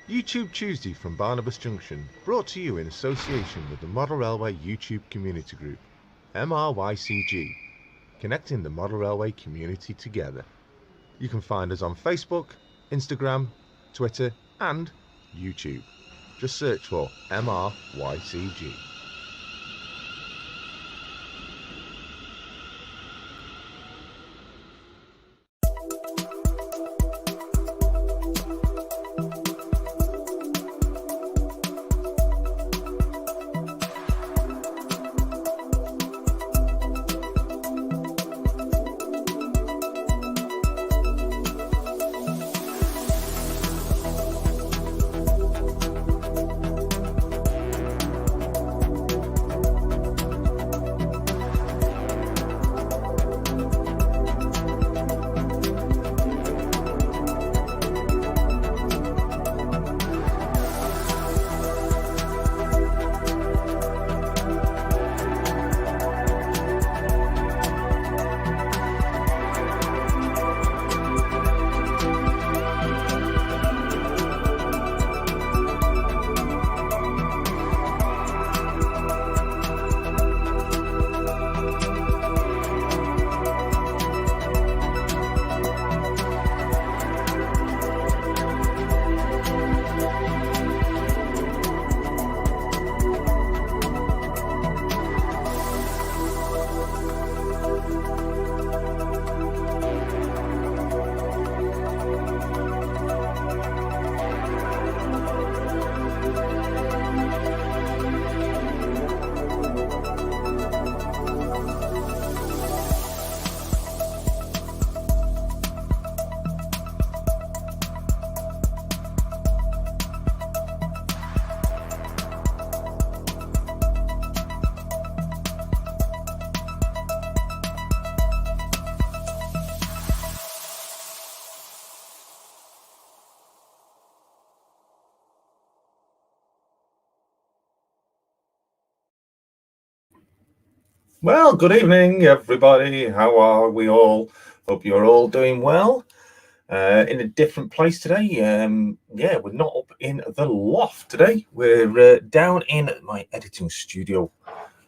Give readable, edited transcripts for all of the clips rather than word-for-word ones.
YouTube Tuesday from Barnabas Junction, brought to you in association with the Model Railway YouTube Community Group, MRYCG, connecting the Model Railway community together. You can find us on Facebook, Instagram, Twitter and YouTube. Just search for MRYCG. Well, good evening, everybody. How are we all? Hope you're all doing well. In a different place today. Yeah, we're not up in the loft today. We're down in my editing studio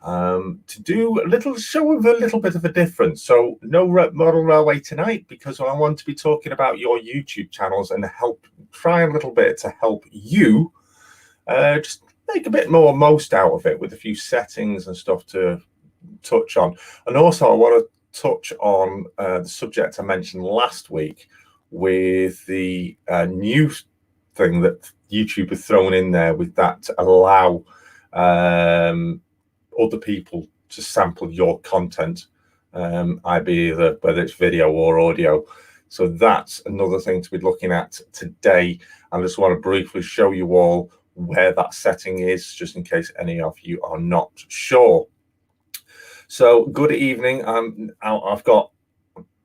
to do a little show of a little bit of a difference. So no model railway tonight because I want to be talking about your YouTube channels and try a little bit to help you just make a bit more most out of it with a few settings and stuff to touch on. And also I want to touch on the subject I mentioned last week with the new thing that YouTube has thrown in there with that to allow other people to sample your content, whether it's video or audio. So that's another thing to be looking at today. I just want to briefly show you all where that setting is, just in case any of you are not sure. So good evening. I've got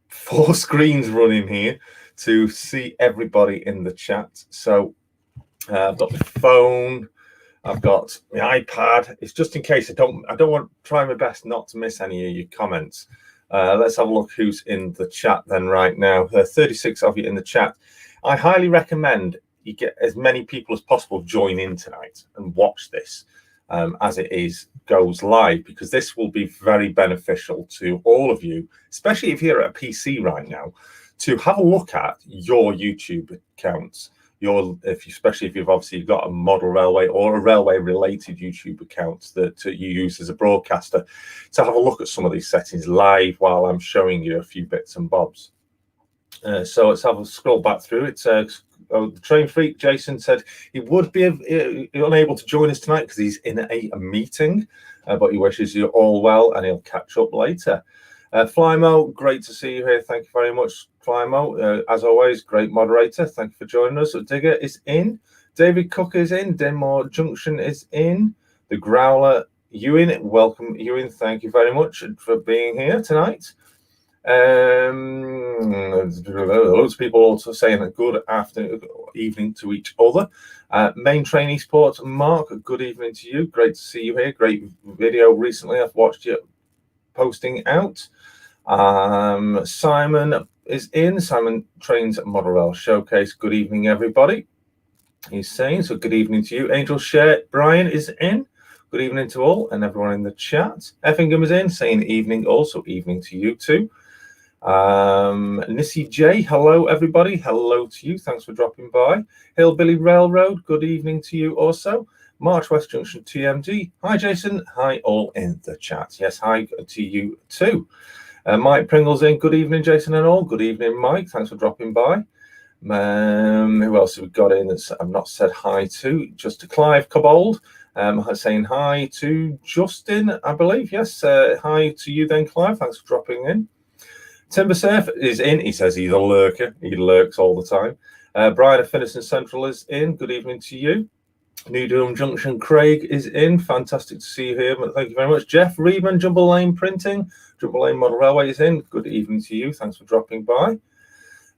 4 screens running here to see everybody in the chat. So I've got my phone, I've got my iPad. It's just in case I don't want to try my best not to miss any of your comments. Let's have a look who's in the chat then right now. 36 of you in the chat. I highly recommend you get as many people as possible join in tonight and watch this as it goes live, because this will be very beneficial to all of you, especially if you're at a PC right now, to have a look at your YouTube accounts, especially if you've obviously got a model railway or a railway related YouTube account that you use as a broadcaster, to have a look at some of these settings live while I'm showing you a few bits and bobs. So let's have a scroll back through it. The Train Freak Jason said he would be unable to join us tonight because he's in a meeting, but he wishes you all well and he'll catch up later. Flymo, great to see you here. Thank you very much, Flymo. As always, great moderator. Thank you for joining us. Digger is in. David Cook is in. Denmore Junction is in. The Growler, Ewan, welcome, Ewan. Thank you very much for being here tonight. Loads of people also saying a good afternoon, evening to each other. Main Train Esports, Mark, good evening to you. Great to see you here. Great video recently. I've watched you posting out. Simon is in. Simon Trains Model Rail Showcase. Good evening, everybody. He's saying, so good evening to you. Angel Share, Brian is in. Good evening to all and everyone in the chat. Effingham is in, saying evening also. Evening to you too. Nissy J, hello everybody. Hello to you. Thanks for dropping by. Hillbilly Railroad, good evening to you also. March West Junction TMD. Hi Jason. Hi all in the chat. Yes, hi to you too. Mike Pringle's in. Good evening, Jason and all. Good evening, Mike. Thanks for dropping by. Who else have we got in that I've not said hi to? Just to Clive Cobold. Saying hi to Justin, I believe. Yes, hi to you then, Clive. Thanks for dropping in. Timber Surf is in. He says he's a lurker. He lurks all the time. Brian of Finniston Central is in. Good evening to you. New Durham Junction Craig is in. Fantastic to see you here. Thank you very much. Jeff Reedman, Jumble Lane Printing. Jumble Lane Model Railway is in. Good evening to you. Thanks for dropping by.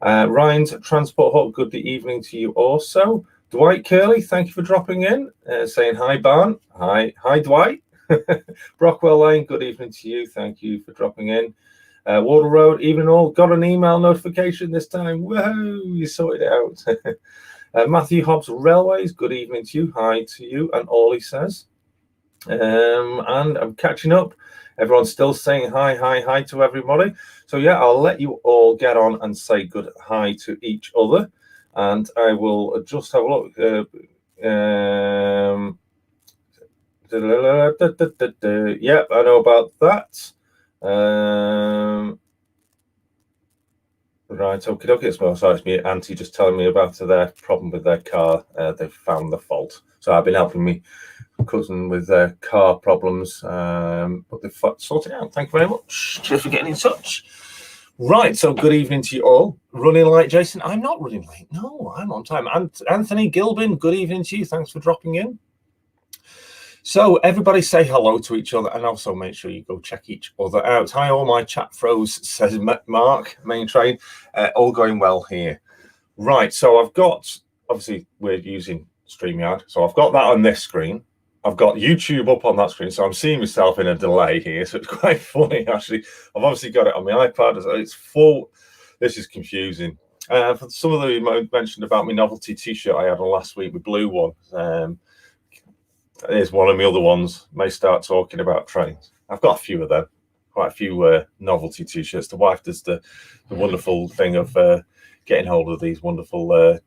Ryan's Transport Hub, good evening to you also. Dwight Curley, thank you for dropping in. Saying hi, Barn. Hi, Dwight. Brockwell Lane, good evening to you. Thank you for dropping in. Wardle Road, evening all. Got an email notification this time. Whoa, you sorted it out. Matthew Hobbs Railways, good evening to you. Hi to you and all, he says. And I'm catching up. Everyone's still saying hi to everybody. So yeah, I'll let you all get on and say good hi to each other. And I will just have a look. Yep, I know about that. Right, okay. It's me auntie just telling me about their problem with their car. They've found the fault. So I've been helping me cousin with their car problems, but they've sorted it out. Thank you very much. Cheers for getting in touch. Right, so good evening to you all. Running late, Jason? I'm not running late. No, I'm on time. And Anthony Gilbin, good evening to you. Thanks for dropping in. So everybody say hello to each other and also make sure you go check each other out. Hi, all my chat froze, says Mark, main train. All going well here. Right, so I've got, obviously we're using StreamYard. So I've got that on this screen. I've got YouTube up on that screen, so I'm seeing myself in a delay here, so it's quite funny, actually. I've obviously got it on my iPad. It's full. This is confusing. For some of you mentioned about my novelty T-shirt I had on last week, the blue one. Here's one of my other ones. May start talking about trains. I've got a few of them, quite a few novelty T-shirts. The wife does the wonderful thing of getting hold of these wonderful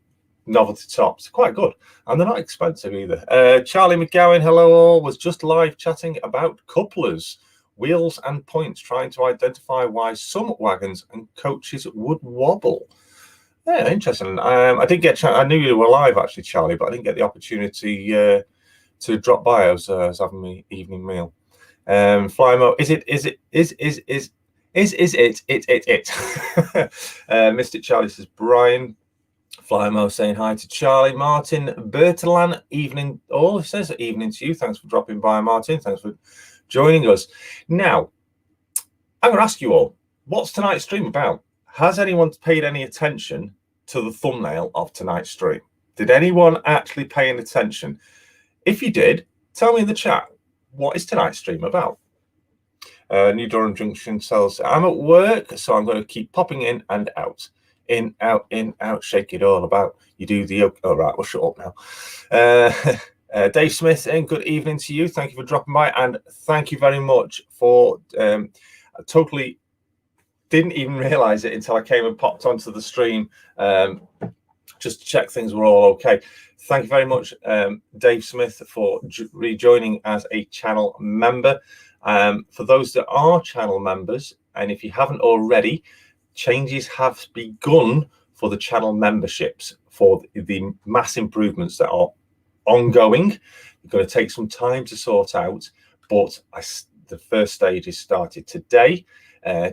novelty tops. Quite good, and they're not expensive either. Charlie McGowan, hello all, was just live chatting about couplers, wheels and points, trying to identify why some wagons and coaches would wobble. Yeah, interesting. I did get I knew you were live actually, Charlie, but I didn't get the opportunity to drop by. I was having my evening meal. Flymo, Mystic Charlie says Brian. Flymo saying hi to Charlie. Martin Bertalan, evening all. He says evening to you. Thanks for dropping by, Martin. Thanks for joining us. Now, I'm going to ask you all, what's tonight's stream about? Has anyone paid any attention to the thumbnail of tonight's stream? Did anyone actually pay any attention? If you did, tell me in the chat, what is tonight's stream about? New Durham Junction sells. I'm at work, so I'm going to keep popping in and out. In, out, shake it all about. You do the... Oh, right, we'll shut up now. Dave Smith, and good evening to you. Thank you for dropping by, and thank you very much for... I totally didn't even realise it until I came and popped onto the stream just to check things were all okay. Thank you very much, Dave Smith, for rejoining as a channel member. For those that are channel members, and if you haven't already, changes have begun for the channel memberships for the mass improvements that are ongoing. It's going to take some time to sort out, but the first stage is started today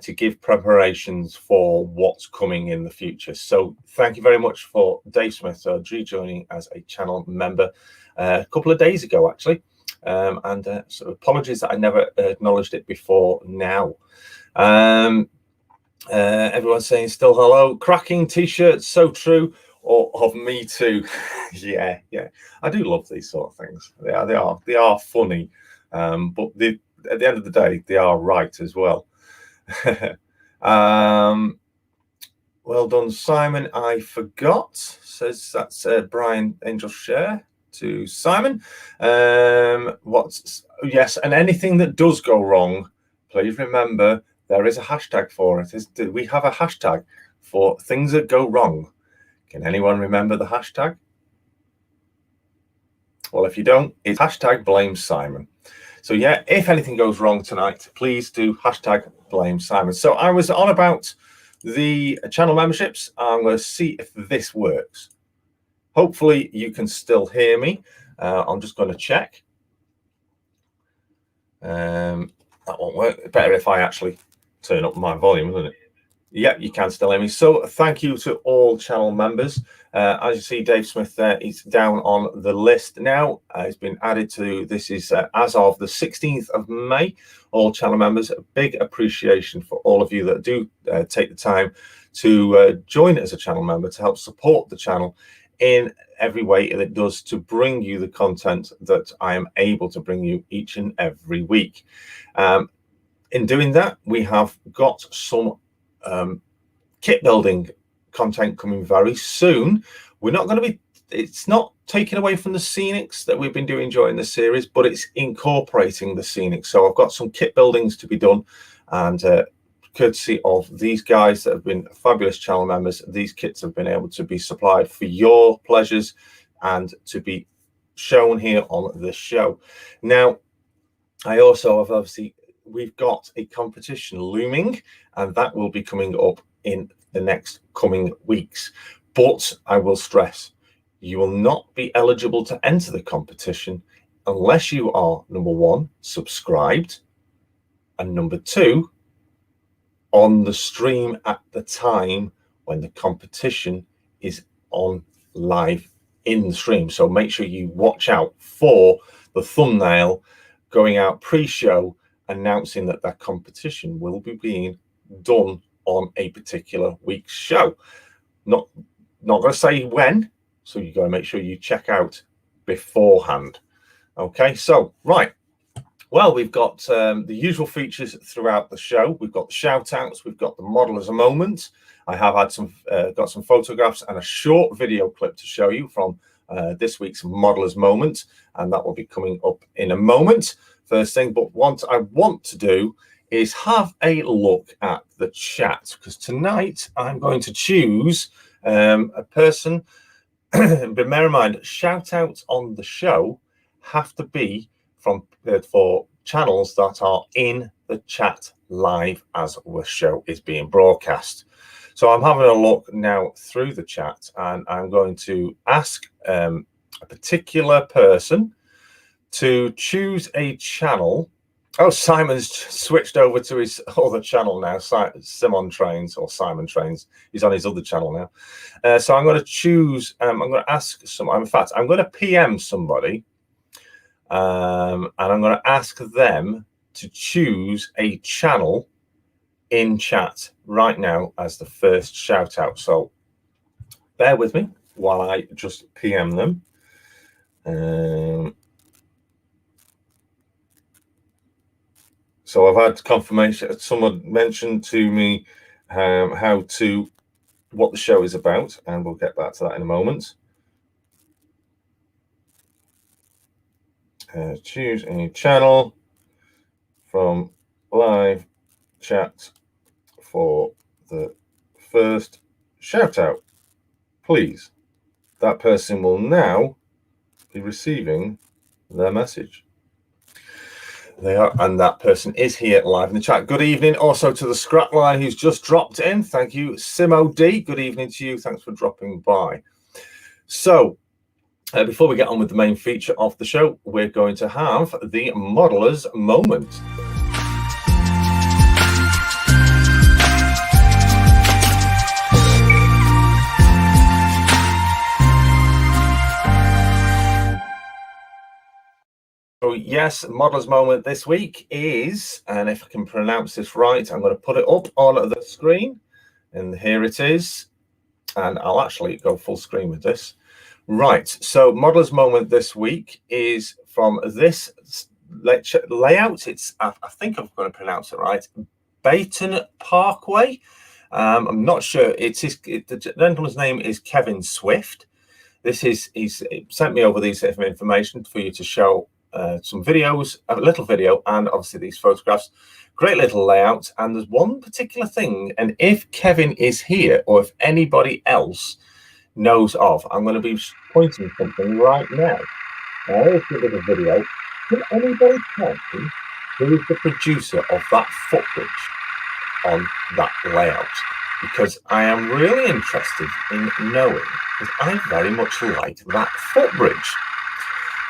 to give preparations for what's coming in the future. So thank you very much for Dave Smith rejoining as a channel member a couple of days ago, actually. So apologies that I never acknowledged it before now. Everyone's saying still hello. Cracking T-shirts, so true. Or of me too. yeah. I do love these sort of things. They are funny, but at the end of the day, they are right as well. Well done, Simon. I forgot. Says that's Brian Angel Share to Simon. Yes, and anything that does go wrong, please remember there is a hashtag for it. We have a hashtag for things that go wrong. Can anyone remember the hashtag? Well, if you don't, it's hashtag blame Simon. So yeah, if anything goes wrong tonight, please do hashtag blame Simon. So I was on about the channel memberships. I'm going to see if this works. Hopefully you can still hear me. I'm just going to check. That won't work. Better if I actually turn up my volume, isn't it? Yep, you can still hear me. So thank you to all channel members. As you see, Dave Smith there, he's down on the list now. It's been added to, this is as of the 16th of May. All channel members, a big appreciation for all of you that do take the time to join as a channel member to help support the channel in every way that it does to bring you the content that I am able to bring you each and every week. In doing that, we have got some kit building content coming very soon. We're not going to be, it's not taken away from the scenics that we've been doing during the series, but it's incorporating the scenics. So I've got some kit buildings to be done, and courtesy of these guys that have been fabulous channel members, these kits have been able to be supplied for your pleasures and to be shown here on the show. Now, I also have obviously, we've got a competition looming, and that will be coming up in the next coming weeks. But I will stress, you will not be eligible to enter the competition unless you are, number one, subscribed, and number two, on the stream at the time when the competition is on live in the stream. So make sure you watch out for the thumbnail going out pre-show announcing that that competition will be being done on a particular week's show. Not going to say when, so you got to make sure you check out beforehand. Okay, so right. Well, we've got the usual features throughout the show. We've got the shout outs, we've got the model as a moment. I have had some got some photographs and a short video clip to show you from this week's modelers moment, and that will be coming up in a moment. First thing, but what I want to do is have a look at the chat, because tonight I'm going to choose a person. But bear in mind, shout outs on the show have to be from for channels that are in the chat live as the show is being broadcast. So I'm having a look now through the chat, and I'm going to ask a particular person to choose a channel. Oh, Simon's switched over to his other channel now. Simon Trains, or Simon Trains. He's on his other channel now. So I'm going to choose. I'm going to ask some. In fact, I'm going to PM somebody, and I'm going to ask them to choose a channel in chat right now as the first shout out. So bear with me while I just PM them. So I've had confirmation. Someone mentioned to me what the show is about, and we'll get back to that in a moment. Choose a channel from live chat for the first shout out, please. That person will now be receiving their message. They are, and that person is here live in the chat. Good evening also to the Scrapline who's just dropped in. Thank you, Simo D. Good evening to you. Thanks for dropping by. So before we get on with the main feature of the show, we're going to have the modelers moment. So yes, modelers moment this week is, and if I can pronounce this right, I'm going to put it up on the screen, and here it is, and I'll actually go full screen with this. Right, so modelers moment this week is from this layout. It's, I think I'm going to pronounce it right, Bayton Parkway. I'm not sure. The gentleman's name is Kevin Swift. He's sent me over these information for you to show some videos, a little video, and obviously these photographs. Great little layout. And there's one particular thing, and if Kevin is here or if anybody else knows of, I'm going to be pointing something right now. Now, here's a little video. Can anybody tell me who is the producer of that footbridge on that layout? Because I am really interested in knowing, because I very much like that footbridge.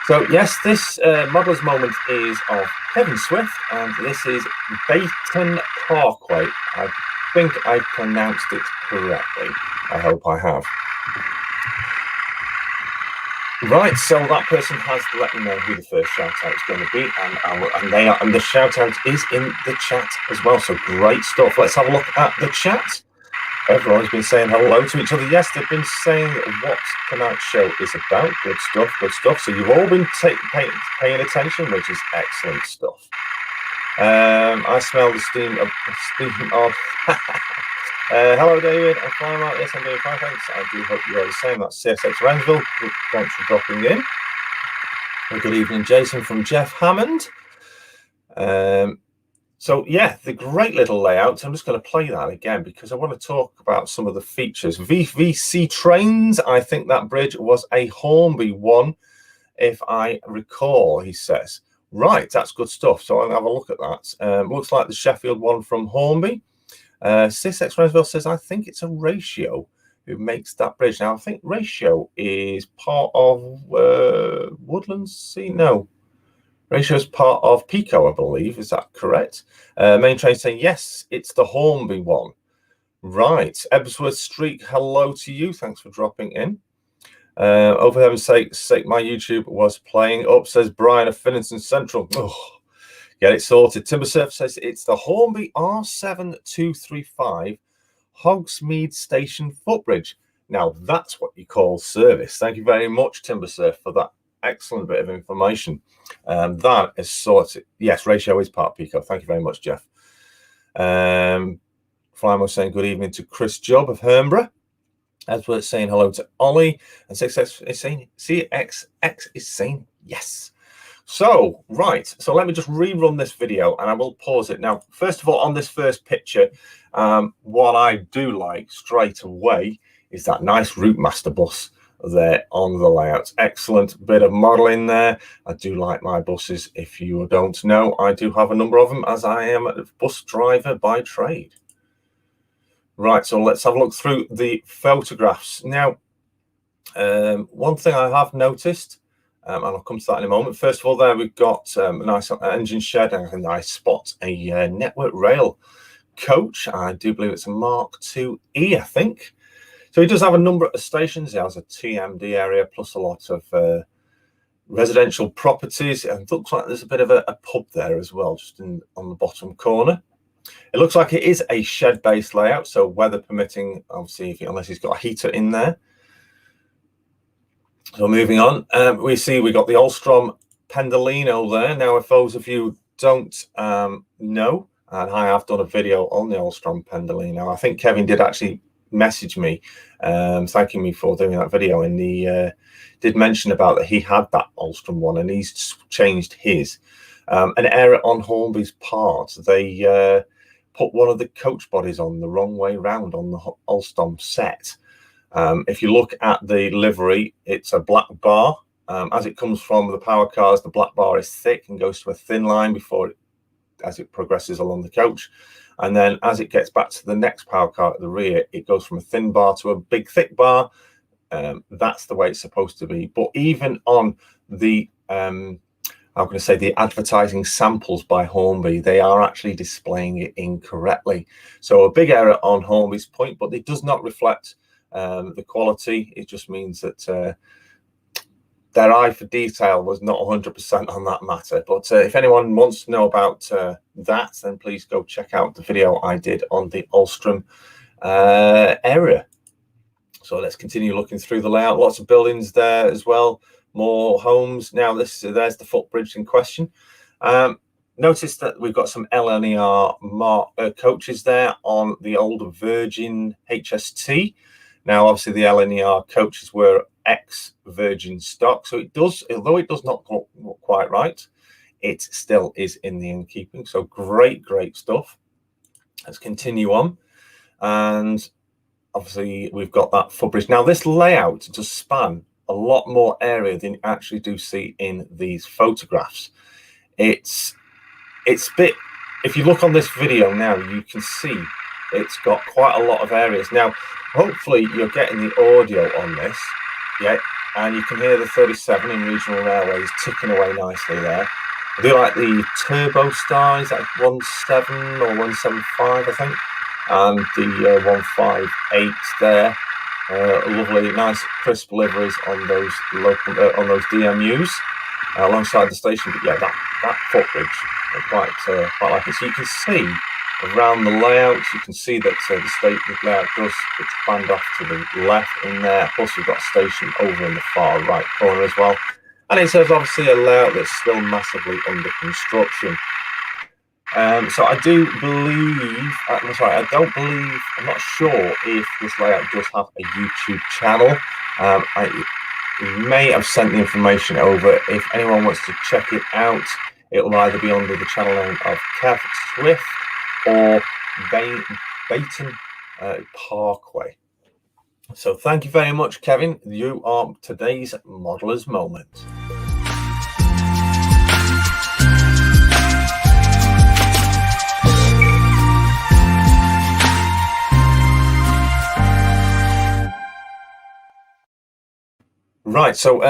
So yes, this Modeller's Moment is of Kevin Swift, and this is Bayton Parkway. I think I pronounced it correctly. I hope I have. Right, so that person has let me know who the first shout out is going to be, and the shout out is in the chat as well. So great stuff. Let's have a look at the chat. Everyone's been saying hello to each other. Yes, they've been saying what tonight's show is about. Good stuff, good stuff. So you've all been paying attention, which is excellent stuff. I smell the steam of hello, David. I'm fine, Mark. Yes, I'm doing fine, thanks. I do hope you are the same. That's CSX Rensville. Thanks for dropping in. And good evening, Jason from Jeff Hammond. So yeah, the great little layout. I'm just going to play that again because I want to talk about some of the features. VVC trains. I think that bridge was a Hornby one, if I recall, he says. Right, that's good stuff. So I'll have a look at that. Looks like the Sheffield one from Hornby. CSX Rensville says, I think it's a Ratio who makes that bridge. Now, I think Ratio is part of Woodlands Sea. No. Ratio is part of Pico, I believe. Is that correct? Main Train saying, yes, it's the Hornby one. Right. Ebsworth Street, hello to you. Thanks for dropping in. Over heaven's sake, my YouTube was playing up, says Brian of Finninston Central. Oh, get it sorted. Timbersurf says it's the Hornby R7235 Hogsmeade Station footbridge. Now, that's what you call service. Thank you very much, Timbersurf, for that excellent bit of information. That is sorted. Yes, Ratio is part of Pico. Thank you very much, Jeff. Flymo saying good evening to Chris Job of Hernborough. Edward saying hello to Ollie. And CXX is saying CXX is saying yes. So, right. So let me just rerun this video and I will pause it. Now, first of all, on this first picture, what I do like straight away is that nice Route Master bus there on the layout. Excellent bit of modeling there. I do like my buses. If you don't know, I do have a number of them as I am a bus driver by trade. Right, so let's have a look through the photographs. Now, one thing I have noticed, and I'll come to that in a moment. First of all, there we've got a nice engine shed, and I spot a Network Rail coach. I do believe it's a Mark IIe, I think. So he does have a number of stations. He has a TMD area plus a lot of residential properties. And it looks like there's a bit of a pub there as well, just on the bottom corner. It looks like it is a shed-based layout, so weather permitting, obviously, unless he's got a heater in there. So moving on, we see we got the Alstrom Pendolino there. Now, if those of you don't know, and I have done a video on the Alstrom Pendolino, I think Kevin did actually message me thanking me for doing that video, and he did mention about that he had that Alstrom one and he's changed his. An error on Hornby's part, they put one of the coach bodies on the wrong way round on the Alstom set. If you look at the livery, it's a black bar. As it comes from the power cars, the black bar is thick and goes to a thin line as it progresses along the coach. And then as it gets back to the next power car at the rear, it goes from a thin bar to a big thick bar. That's the way it's supposed to be. But even on the I'm going to say the advertising samples by Hornby, they are actually displaying it incorrectly. So a big error on Hornby's point, but it does not reflect the quality. It just means that their eye for detail was not 100% on that matter. But if anyone wants to know about that, then please go check out the video I did on the Alstrom area. So let's continue looking through the layout. Lots of buildings there as well. More homes. Now, there's the footbridge in question. Notice that we've got some LNER coaches there on the old Virgin HST. Now, obviously, the LNER coaches were ex-Virgin stock, so it does, although it does not look quite right, it still is in the in-keeping. So great stuff. Let's continue on. And obviously, we've got that footbridge. Now, this layout does span a lot more area than you actually do see in these photographs. It's bit, if you look on this video now, you can see it's got quite a lot of areas. Now, hopefully you're getting the audio on this, yeah, and you can hear the 37 in regional railways ticking away nicely there. I do like the turbo star, is that 17 or 175, I think, and the 158 there. Lovely, nice, crisp liveries on those local on those DMUs alongside the station. But yeah, that footbridge, quite like it. So you can see around the layouts, you can see that the layout does expand off to the left in there. Plus, we've got a station over in the far right corner as well. And it says obviously a layout that's still massively under construction. So I do believe, I don't believe, I'm not sure if this layout does have a YouTube channel. We may have sent the information over. If anyone wants to check it out, it will either be under the channel name of Kev Swift or Bayton Parkway. So thank you very much, Kevin. You are today's Modeller's Moment. Right, so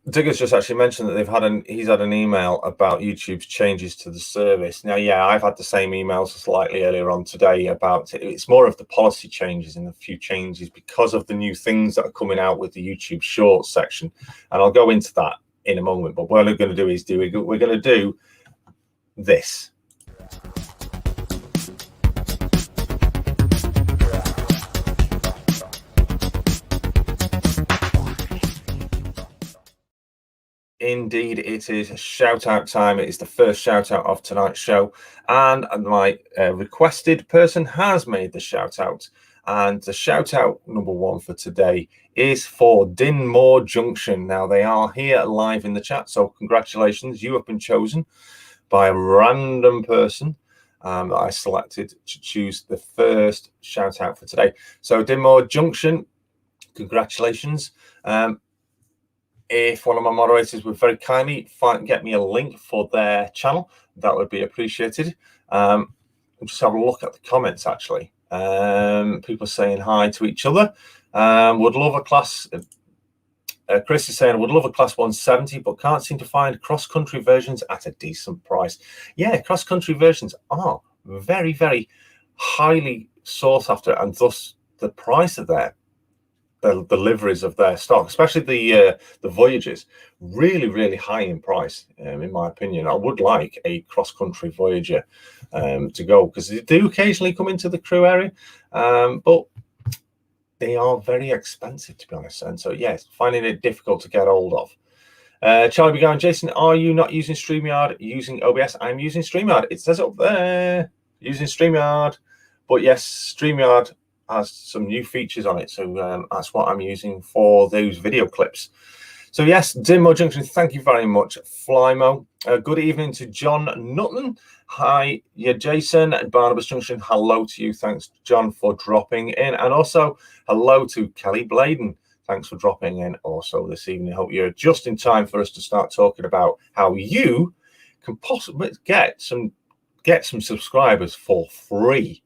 Digger's just actually mentioned that he's had an email about YouTube's changes to the service. Now, yeah, I've had the same emails slightly earlier on today about it. It's more of the policy changes and a few changes because of the new things that are coming out with the YouTube Shorts section, and I'll go into that in a moment. But what we're going to do is we're going to do this. Indeed, it is shout out time. It is the first shout out of tonight's show, and my requested person has made the shout out. And the shout out number one for today is for Dinmore Junction. Now, they are here live in the chat, so congratulations. You have been chosen by a random person that I selected to choose the first shout out for today. So, Dinmore Junction, congratulations. If one of my moderators would very kindly get me a link for their channel, that would be appreciated. Just have a look at the comments, actually. People saying hi to each other. Would love a class. Chris is saying, would love a class 170, but can't seem to find cross-country versions at a decent price. Yeah, cross-country versions are very, very highly sought after, and thus the price of the deliveries of their stock, especially the Voyagers, really high in price, in my opinion. I would like a cross-country Voyager to go, because they do occasionally come into the crew area, but they are very expensive, to be honest. And so, yes, finding it difficult to get hold of. Charlie be going, Jason, are you not using StreamYard, using OBS? I'm using StreamYard. It says up there, using StreamYard. But yes, StreamYard has some new features on it, so that's what I'm using for those video clips. So yes, Dinmore Junction, thank you very much, Flymo. Good evening to John Nutton. Hi, yeah, Jason at Barnabas Junction. Hello to you. Thanks, John, for dropping in, and also hello to Kelly Bladen. Thanks for dropping in also this evening. Hope you're just in time for us to start talking about how you can possibly get some subscribers for free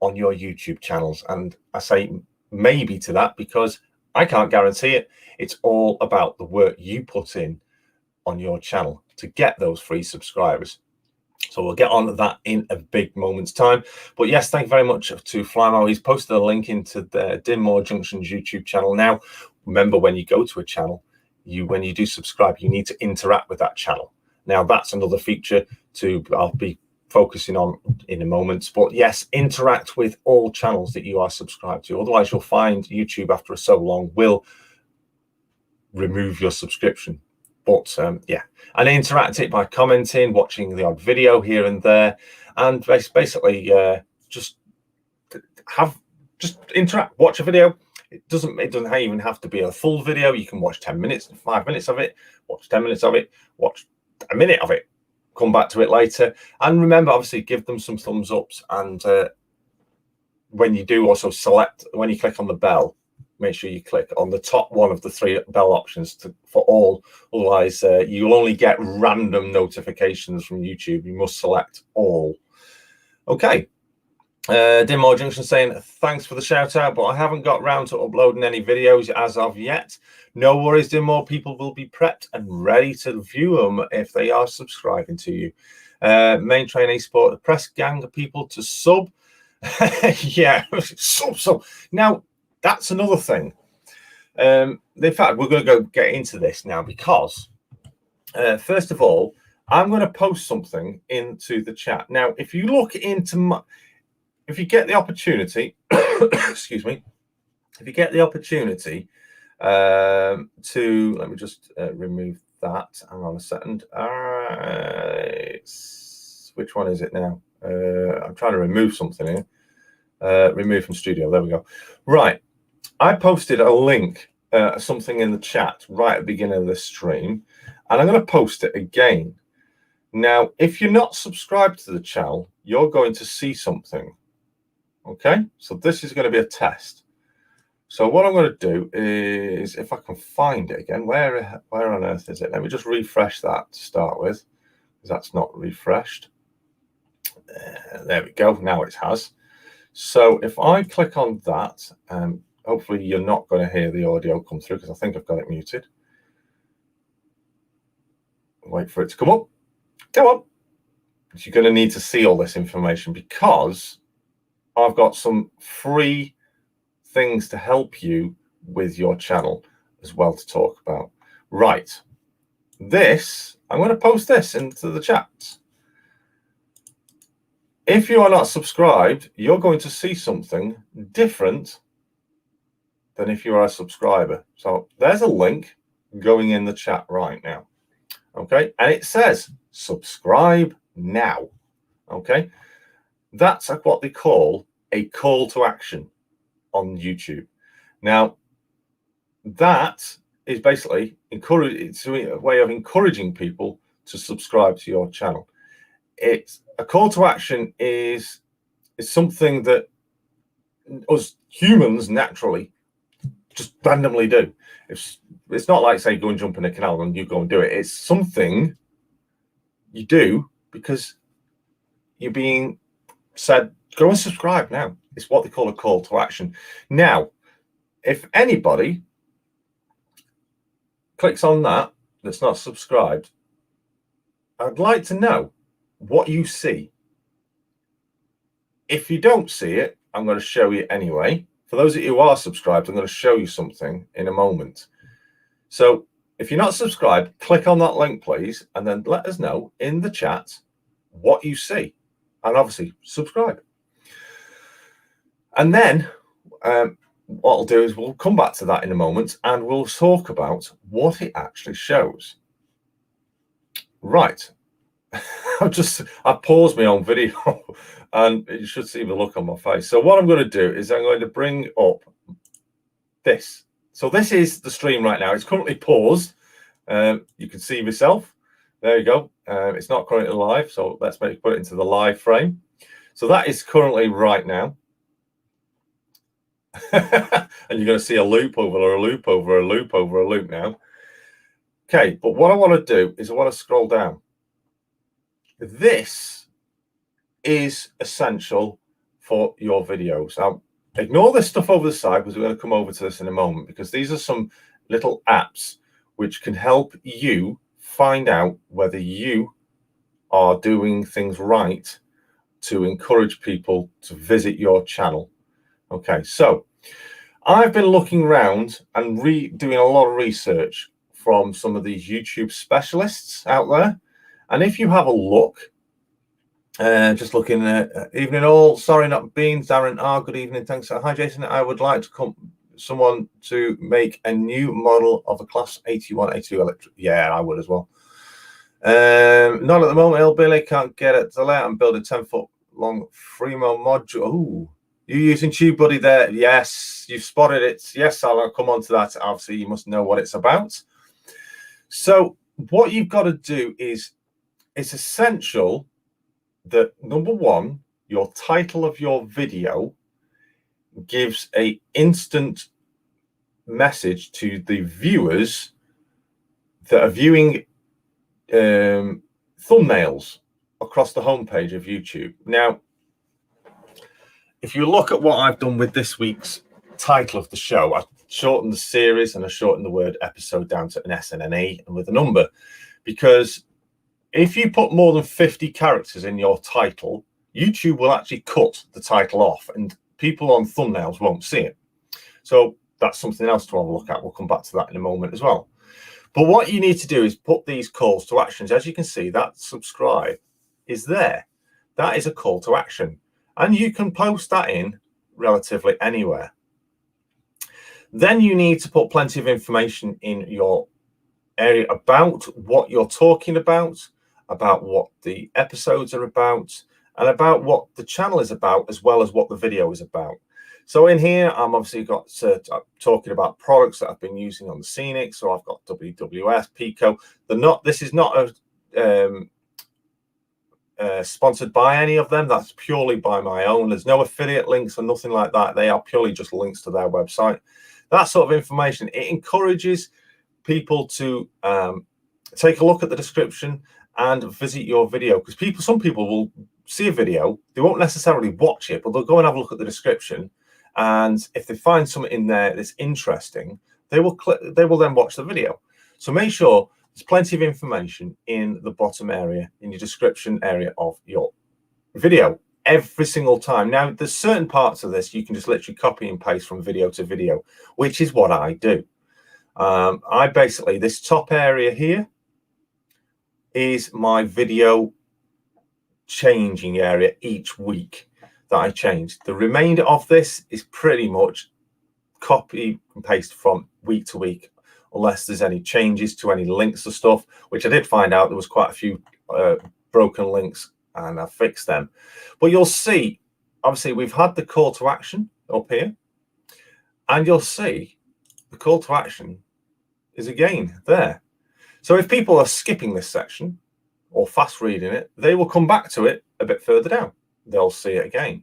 on your YouTube channels. And I say maybe to that because I can't guarantee it. It's all about the work you put in on your channel to get those free subscribers. So we'll get on to that in a big moment's time. But yes, thank you very much to Flymo. He's posted a link into the Dinmore Junction's YouTube channel. Now, remember, when you go to a channel, when you do subscribe, you need to interact with that channel. Now, that's another feature I'll be focusing on in a moment. But yes, interact with all channels that you are subscribed to. Otherwise, you'll find YouTube after so long will remove your subscription. But yeah, and interact it by commenting, watching the odd video here and there, and basically just interact, watch a video. It doesn't even have to be a full video. You can watch 10 minutes, 5 minutes of it, watch 10 minutes of it, watch a minute of it, come back to it later. And remember, obviously, give them some thumbs ups. And when you do, also select, when you click on the bell, make sure you click on the top one of the 3 bell options for all. Otherwise, you'll only get random notifications from YouTube. You must select all. Okay. MRYCG Junction saying, thanks for the shout out, but I haven't got round to uploading any videos as of yet. No worries, more people will be prepped and ready to view them if they are subscribing to you. Main train esport, the press gang of people to sub. Yeah, sub. Now, that's another thing. In fact, we're going to go get into this now because, first of all, I'm going to post something into the chat. Now, if you look into my... If you get the opportunity, excuse me, if you get the opportunity to, let me just remove that. Hang on a second. Which one is it now? I'm trying to remove something here. Remove from studio. There we go. Right. I posted a link, something in the chat right at the beginning of this stream, and I'm going to post it again. Now, if you're not subscribed to the channel, you're going to see something. Okay, so this is going to be a test. So what I'm going to do is, if I can find it again, where on earth is it? Let me just refresh that to start with, because that's not refreshed. There we go. Now it has. So if I click on that, hopefully you're not going to hear the audio come through because I think I've got it muted. Wait for it to come up. Come on. You're going to need to see all this information because I've got some free things to help you with your channel as well to talk about. Right. This, I'm going to post this into the chat. If you are not subscribed, you're going to see something different than if you are a subscriber. So there's a link going in the chat right now. Okay. And it says subscribe now. Okay. That's what they call a call to action on YouTube. Now, that is basically it's a way of encouraging people to subscribe to your channel. It's a call to action is something that us humans naturally just randomly do. It's not like, say, go and jump in a canal and you go and do it. It's something you do because you're being said, go and subscribe now. It's what they call a call to action. Now, if anybody clicks on that that's not subscribed, I'd like to know what you see. If you don't see it, I'm going to show you anyway. For those of you who are subscribed, I'm going to show you something in a moment. So if you're not subscribed, click on that link, please, and then let us know in the chat what you see. And obviously, subscribe. And then what I'll do is we'll come back to that in a moment and we'll talk about what it actually shows. Right. I paused my own video and you should see the look on my face. So what I'm going to do is I'm going to bring up this. So this is the stream right now. It's currently paused. You can see myself. There you go. It's not currently live. So let's put it into the live frame. So that is currently right now. And you're going to see a loop over a loop over a loop over a loop now. Okay, but what I want to do is I want to scroll down. This is essential for your videos. Now, ignore this stuff over the side because we're going to come over to this in a moment because these are some little apps which can help you find out whether you are doing things right to encourage people to visit your channel. Okay, so I've been looking around and doing a lot of research from some of these YouTube specialists out there. And if you have a look, just looking at evening all, sorry not beans, Darren R, good evening, thanks. Hi Jason, I would like to someone to make a new model of a Class 81, 82 electric? Yeah, I would as well. Not at the moment, Hillbilly. Can't get it to layout and build a 10-foot long Freemo module. Oh, you're using TubeBuddy there. Yes, you've spotted it. Yes, I'll come on to that. Obviously, you must know what it's about. So what you've got to do is, it's essential that, number one, your title of your video gives an instant message to the viewers that are viewing thumbnails across the homepage of YouTube. Now, if you look at what I've done with this week's title of the show, I shortened the series and I shortened the word episode down to an S and an E and with a number, because if you put more than 50 characters in your title, YouTube will actually cut the title off and people on thumbnails won't see it. So that's something else to have a look at. We'll come back to that in a moment as well. But what you need to do is put these calls to actions. As you can see, that subscribe is there. That is a call to action. And you can post that in relatively anywhere. Then you need to put plenty of information in your area about what you're talking about what the episodes are about, and about what the channel is about, as well as what the video is about. So in here, I'm obviously got talking about products that I've been using on the Scenic. So I've got WWF, Pico. This is not sponsored by any of them. That's purely by my own. There's no affiliate links or nothing like that. They are purely just links to their website. That sort of information, it encourages people to take a look at the description and visit your video, because some people will see a video, they won't necessarily watch it, but they'll go and have a look at the description, and if they find something in there that's interesting, they will then watch the video. So make sure there's plenty of information in the bottom area, in your description area of your video, every single time. Now, there's certain parts of this you can just literally copy and paste from video to video, which is what I do. I basically, this top area here is my video changing area each week that I change. The remainder of this is pretty much copy and paste from week to week, unless there's any changes to any links or stuff, which I did find out there was quite a few broken links, and I fixed them. But you'll see, obviously, we've had the call to action up here, and you'll see the call to action is again there. So if people are skipping this section or fast reading it, they will come back to it a bit further down. They'll see it again.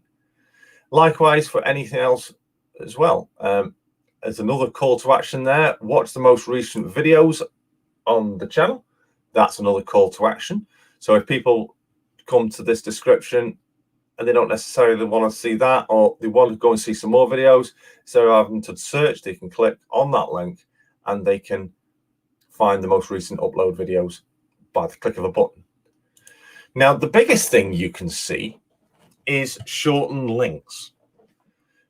Likewise for anything else as well. There's another call to action there. Watch the most recent videos on the channel. That's another call to action. So if people come to this description and they don't necessarily want to see that, or they want to go and see some more videos, so having to search, they can click on that link and they can find the most recent upload videos by the click of a button. Now, the biggest thing you can see is shortened links.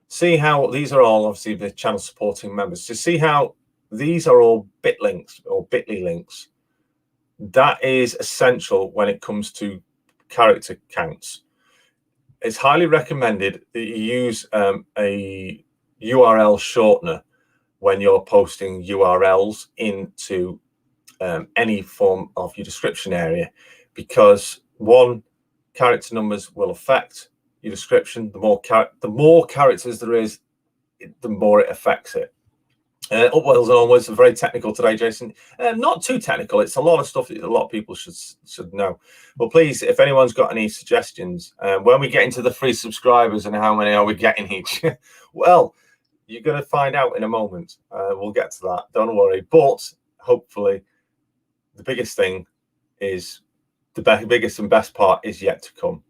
See how these are all obviously the channel supporting members. So see how these are all bit links or bit.ly links. That is essential when it comes to character counts. It's highly recommended that you use a URL shortener when you're posting URLs into any form of your description area, because one, character numbers will affect your description. The more characters there is, the more it affects it. Upwards and onwards are very technical today, Jason. Not too technical. It's a lot of stuff that a lot of people should know. But please, if anyone's got any suggestions, when we get into the free subscribers and how many are we getting each, well, you're going to find out in a moment. We'll get to that. Don't worry. But hopefully, the biggest thing is biggest and best part is yet to come.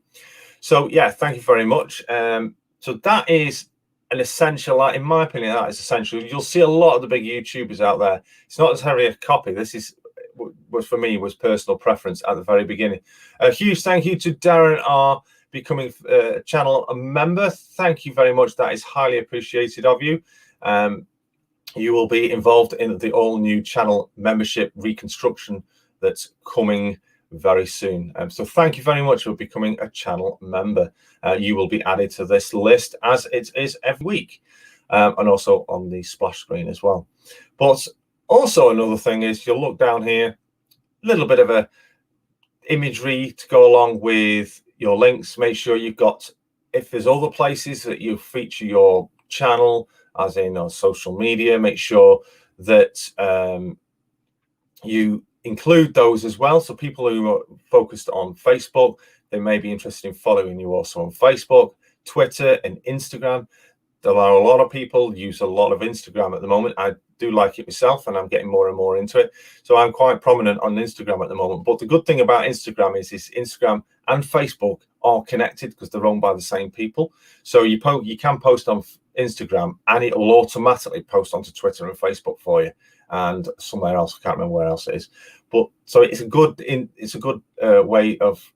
So yeah, thank you very much. So that is an essential, in my opinion, that is essential. You'll see a lot of the big YouTubers out there. It's not necessarily a copy. This is what for me was personal preference at the very beginning. A huge thank you to Darren R becoming a channel member. Thank you very much. That is highly appreciated of you. You will be involved in the all new channel membership reconstruction that's coming very soon. So thank you very much for becoming a channel member. You will be added to this list as it is every week. and also on the splash screen as well. But also another thing is you'll look down here, a little bit of a imagery to go along with your links. Make sure you've got, if there's other places that you feature your channel, as in on social media, make sure that you include those as well. So people who are focused on Facebook, they may be interested in following you also on Facebook, Twitter, and Instagram. There are a lot of people use a lot of Instagram at the moment. I do like it myself, and I'm getting more and more into it. So I'm quite prominent on Instagram at the moment. But the good thing about Instagram is Instagram and Facebook are connected because they're owned by the same people. So you can post on Instagram, and it will automatically post onto Twitter and Facebook for you, and somewhere else. I can't remember where else it is. But so it's a good way of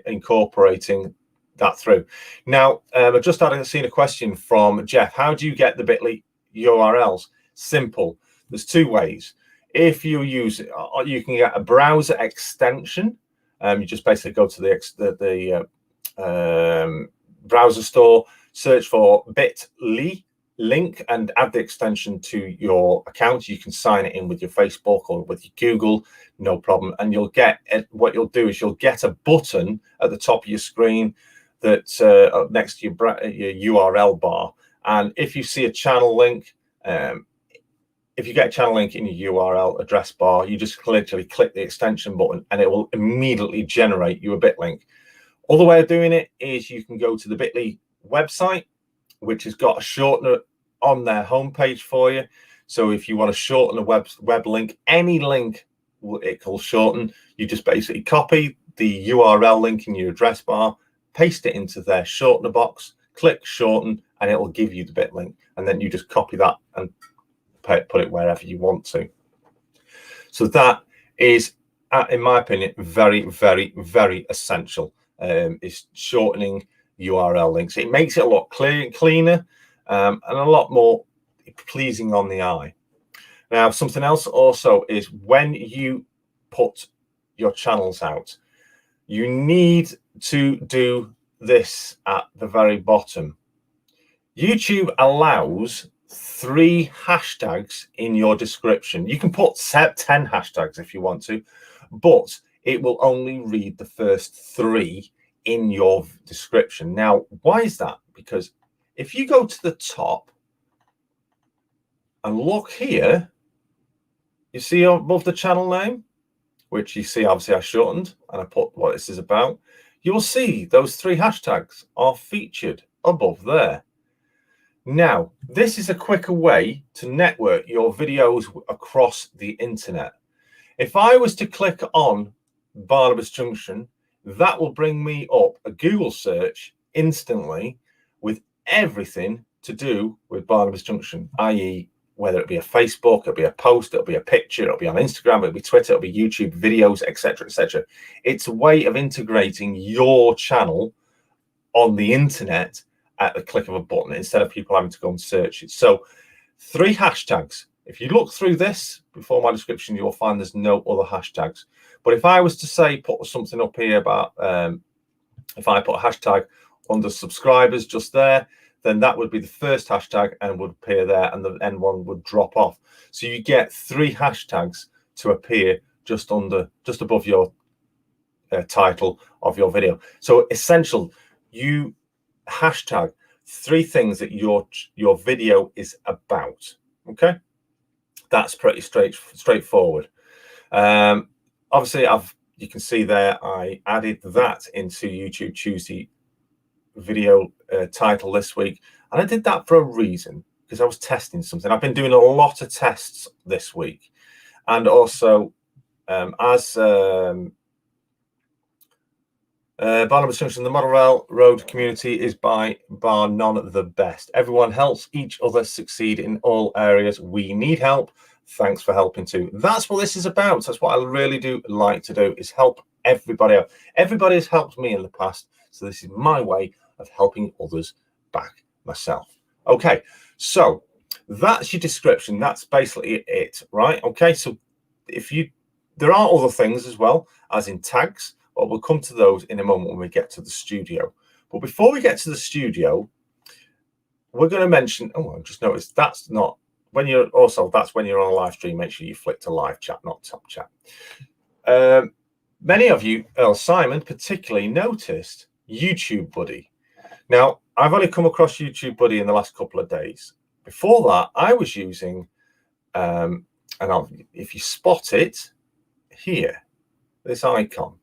incorporating that through. Now, I just seen a question from Jeff. How do you get the Bitly URLs? Simple. There's two ways. If you use it, you can get a browser extension. You just basically go to the browser store, search for Bitly link, and add the extension to your account. You can sign it in with your Facebook or with your Google, no problem. And you'll get what you'll do is you'll get a button at the top of your screen that's next to your URL bar. And if you see a channel link, if you get a channel link in your URL address bar, you just literally click the extension button and it will immediately generate you a bit link. Other way of doing it is you can go to the Bitly website, which has got a shortener on their homepage for you. So if you want to shorten a web link, any link it will shorten. You just basically copy the URL link in your address bar, paste it into their shortener box, click shorten, and it will give you the bit link. And then you just copy that and put it wherever you want to. So that is, in my opinion, very, very, very essential. Is shortening URL links. It makes it a lot cleaner and a lot more pleasing on the eye. Now, something else also is when you put your channels out, you need to do this at the very bottom. YouTube allows 3 hashtags in your description. You can put 10 hashtags if you want to, but it will only read the first 3 in your description. Now, why is that? Because if you go to the top and look here, you see above the channel name, which you see obviously I shortened and I put what this is about, you will see those 3 hashtags are featured above there. Now, this is a quicker way to network your videos across the internet. If I was to click on Barnabas Junction, that will bring me up a Google search instantly with everything to do with Barnabas Junction, i.e. whether it be a Facebook, it'll be a post, it'll be a picture, it'll be on Instagram, it'll be Twitter, it'll be YouTube videos, etc., etc. It's a way of integrating your channel on the internet at the click of a button instead of people having to go and search it. So 3 hashtags. If you look through this before my description, you'll find there's no other hashtags. But if I was to say put something up here about if I put a hashtag under subscribers just there, then that would be the first hashtag and would appear there, and the end one would drop off. So you get 3 hashtags to appear just above your title of your video. So essential, you hashtag 3 things that your video is about. Okay, that's pretty straightforward. Obviously, you can see there I added that into YouTube Tuesday video title this week, and I did that for a reason, because I was testing something. I've been doing a lot of tests this week, and also as Barnabas Junction, the Model Railroad community is by bar none the best. Everyone helps each other succeed in all areas. We need help. Thanks for helping too. That's what this is about. That's what I really do like to do, is help everybody out. Everybody has helped me in the past, so this is my way of helping others back myself. Okay, so that's your description. That's basically it, right? Okay, so there are other things as well, as in tags, but we'll come to those in a moment when we get to the studio. But before we get to the studio, we're going to mention, I just noticed that's not when you're also, that's when you're on a live stream, make sure you flick to live chat, not top chat. Many of you, Simon particularly, noticed YouTube Buddy. Now, I've only come across YouTube Buddy in the last couple of days. Before that, I was using, if you spot it here, this icon.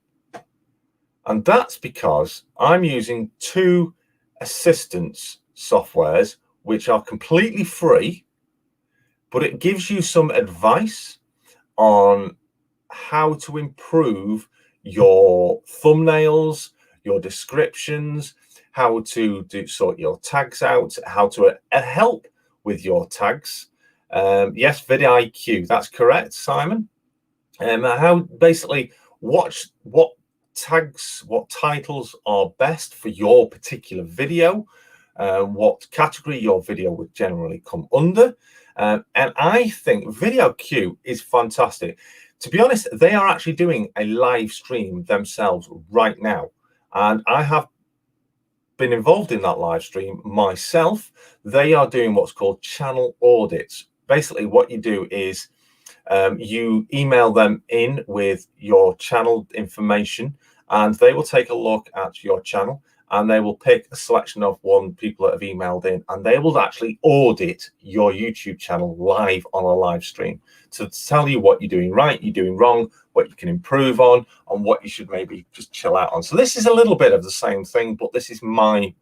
And that's because I'm using two assistance softwares, which are completely free, but it gives you some advice on how to improve your thumbnails, your descriptions, how to sort your tags out, how to help with your tags. Yes, vidIQ, that's correct, Simon. How basically what tags, what titles are best for your particular video, what category your video would generally come under. And I think vidIQ is fantastic. To be honest, they are actually doing a live stream themselves right now. And I have been involved in that live stream myself. They are doing what's called channel audits. Basically, what you do is you email them in with your channel information, and they will take a look at your channel, and they will pick a selection of people that have emailed in, and they will actually audit your YouTube channel live on a live stream to tell you what you're doing right, you're doing wrong, what you can improve on, and what you should maybe just chill out on. So this is a little bit of the same thing, but this is me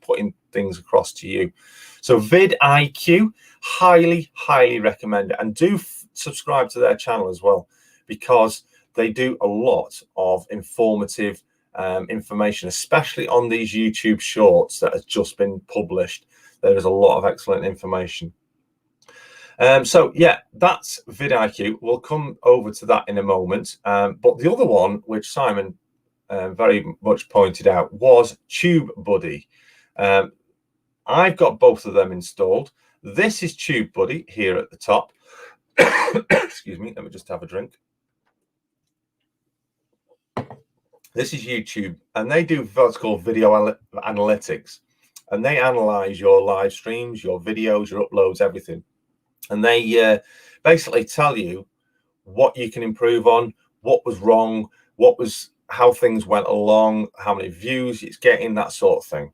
putting things across to you. So vidIQ, highly recommend it, and do subscribe to their channel as well, because they do a lot of informative information, especially on these YouTube shorts that has just been published. There is a lot of excellent information. So yeah, that's vidIQ. We'll come over to that in a moment. But the other one, which Simon very much pointed out, was TubeBuddy. I've got both of them installed. This is TubeBuddy here at the top. Excuse me, let me just have a drink. This is YouTube, and they do what's called video analytics, and they analyze your live streams, your videos, your uploads, everything. And they basically tell you what you can improve on, what was wrong, how things went along, how many views it's getting, that sort of thing.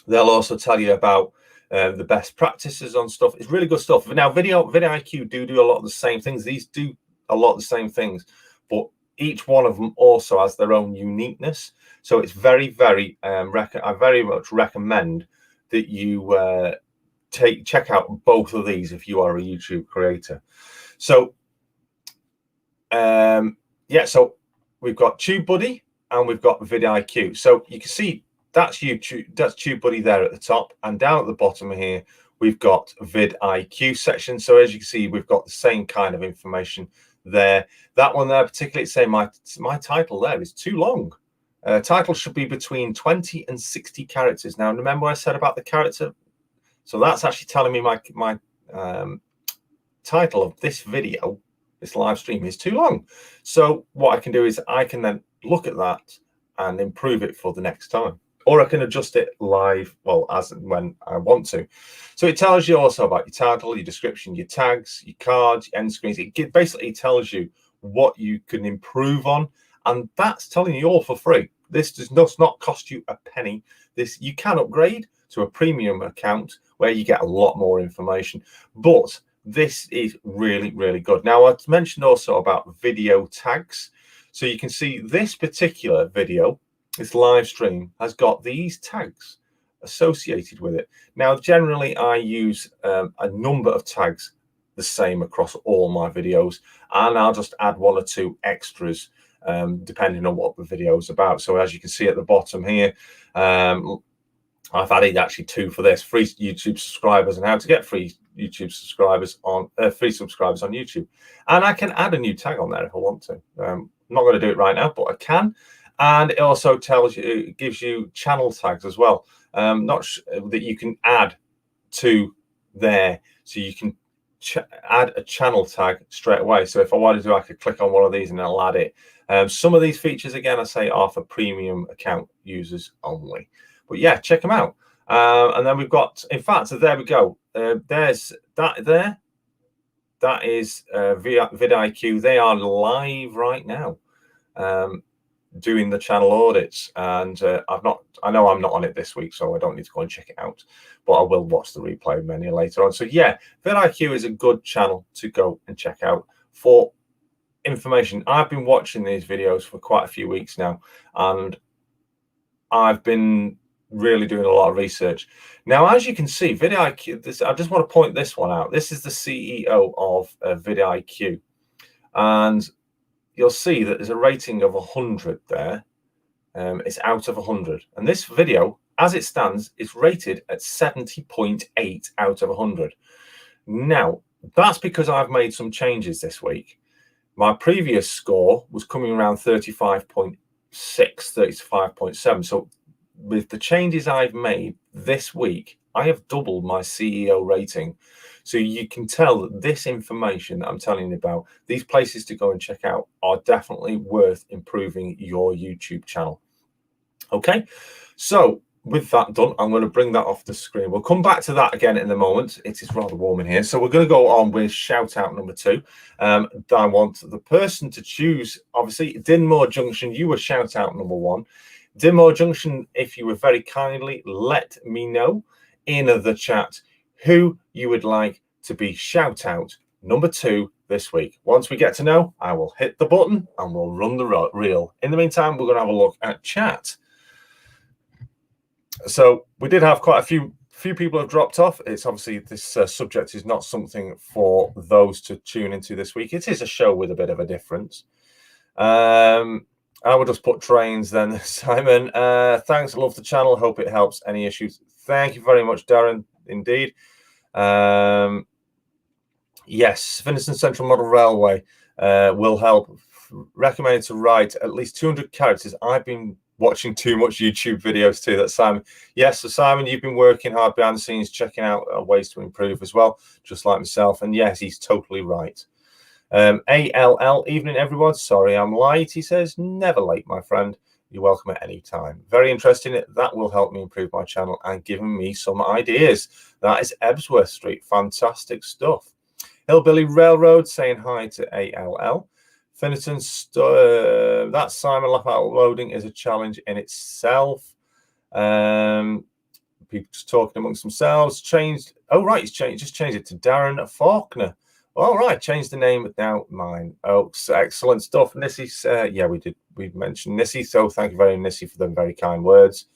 They'll also tell you about the best practices on stuff. It's really good stuff. Now, vidIQ do a lot of the same things. These do a lot of the same things, but each one of them also has their own uniqueness. So it's very I very much recommend that you check out both of these if you are a YouTube creator. So yeah, so we've got TubeBuddy and we've got vidIQ. So you can see that's TubeBuddy there at the top, and down at the bottom here we've got vidIQ section. So as you can see, we've got the same kind of information there. That one there particularly, say my title there is too long. Title should be between 20 and 60 characters. Now remember what I said about the character? So that's actually telling me my title of this video, this live stream, is too long. So what I can do is I can then look at that and improve it for the next time, or I can adjust it live, well, as and when I want to. So it tells you also about your title, your description, your tags, your cards, your end screens. It basically tells you what you can improve on, and that's telling you all for free. This does not cost you a penny. This, you can upgrade to a premium account where you get a lot more information, but this is really good. Now, I mentioned also about video tags. So you can see this particular video, this live stream, has got these tags associated with it. Now, generally, I use a number of tags the same across all my videos, and I'll just add one or two extras depending on what the video is about. So as you can see at the bottom here, I've added actually two for this: free YouTube subscribers and how to get free YouTube subscribers on free subscribers on YouTube. And I can add a new tag on there if I want to. I'm not going to do it right now, but I can. And it also tells you, it gives you channel tags as well, that you can add to there. So you can add a channel tag straight away. So if I wanted to, I could click on one of these and I'll add it. Some of these features, again, I say are for premium account users only. But yeah, check them out. And then we've got, in fact, so there we go. There's that there. That is vidIQ. They are live right now, doing the channel audits. And I know I'm not on it this week, so I don't need to go and check it out, but I will watch the replay menu later on. So yeah, vidIQ is a good channel to go and check out for information. I've been watching these videos for quite a few weeks now, and I've been really doing a lot of research. Now, as you can see, vidIQ, I just want to point this one out. This is the CEO of vidIQ, and you'll see that there's a rating of 100 there. It's out of 100, and this video, as it stands, is rated at 70.8 out of 100. Now, that's because I've made some changes this week. My previous score was coming around 35.6, 35.7. So with the changes I've made this week, I have doubled my CEO rating. So you can tell that this information that I'm telling you about, these places to go and check out, are definitely worth improving your YouTube channel. Okay, so with that done, I'm going to bring that off the screen. We'll come back to that again in a moment. It is rather warm in here. So we're going to go on with shout out number 2. I want the person to choose, obviously, Dinmore Junction, you were shout out number 1. Dinmore Junction, if you would very kindly let me know in the chat who you would like to be shout out number 2 this week. Once we get to know, I will hit the button and we'll run the reel. In the meantime, we're going to have a look at chat. So we did have quite a few people have dropped off. It's obviously this subject is not something for those to tune into this week. It is a show with a bit of a difference. I will just put trains then. Simon, thanks. I love the channel. Hope it helps. Any issues? Thank you very much, Darren. Indeed. Yes, Finnieston Central Model Railway will help. Recommended to write at least 200 characters. I've been watching too much YouTube videos too. That's Simon. Yes, so Simon, you've been working hard behind the scenes, checking out ways to improve as well, just like myself. And yes, he's totally right. ALL, evening everyone. Sorry I'm late, he says. Never late, my friend. You're welcome at any time. Very interesting. That will help me improve my channel and giving me some ideas. That is Ebsworth Street. Fantastic stuff. Hillbilly Railroad saying hi to ALL. Finnieston, that's Simon. Laugh out loading is a challenge in itself. People just talking amongst themselves. Changed. Oh, right. He's just changed it to Darren Faulkner. All right. Changed the name now. Mine. Oh, excellent stuff. Nissy, yeah, we mentioned Nissy. So thank you very much, Nissy, for them very kind words.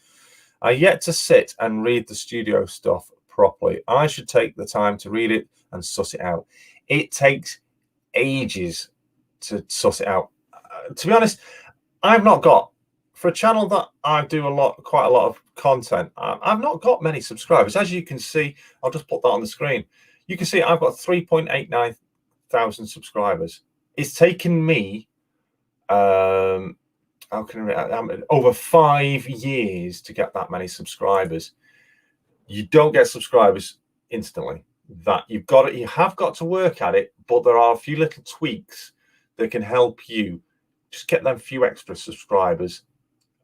I yet to sit and read the studio stuff properly. I should take the time to read it and suss it out. It takes ages to suss it out. To be honest, I've not got, for a channel that I do quite a lot of content, I've not got many subscribers. As you can see, I'll just put that on the screen. You can see I've got 3.89 thousand subscribers. It's taken me over 5 years to get that many subscribers. You don't get subscribers instantly. That you have got to work at it, but there are a few little tweaks that can help you just get them few extra subscribers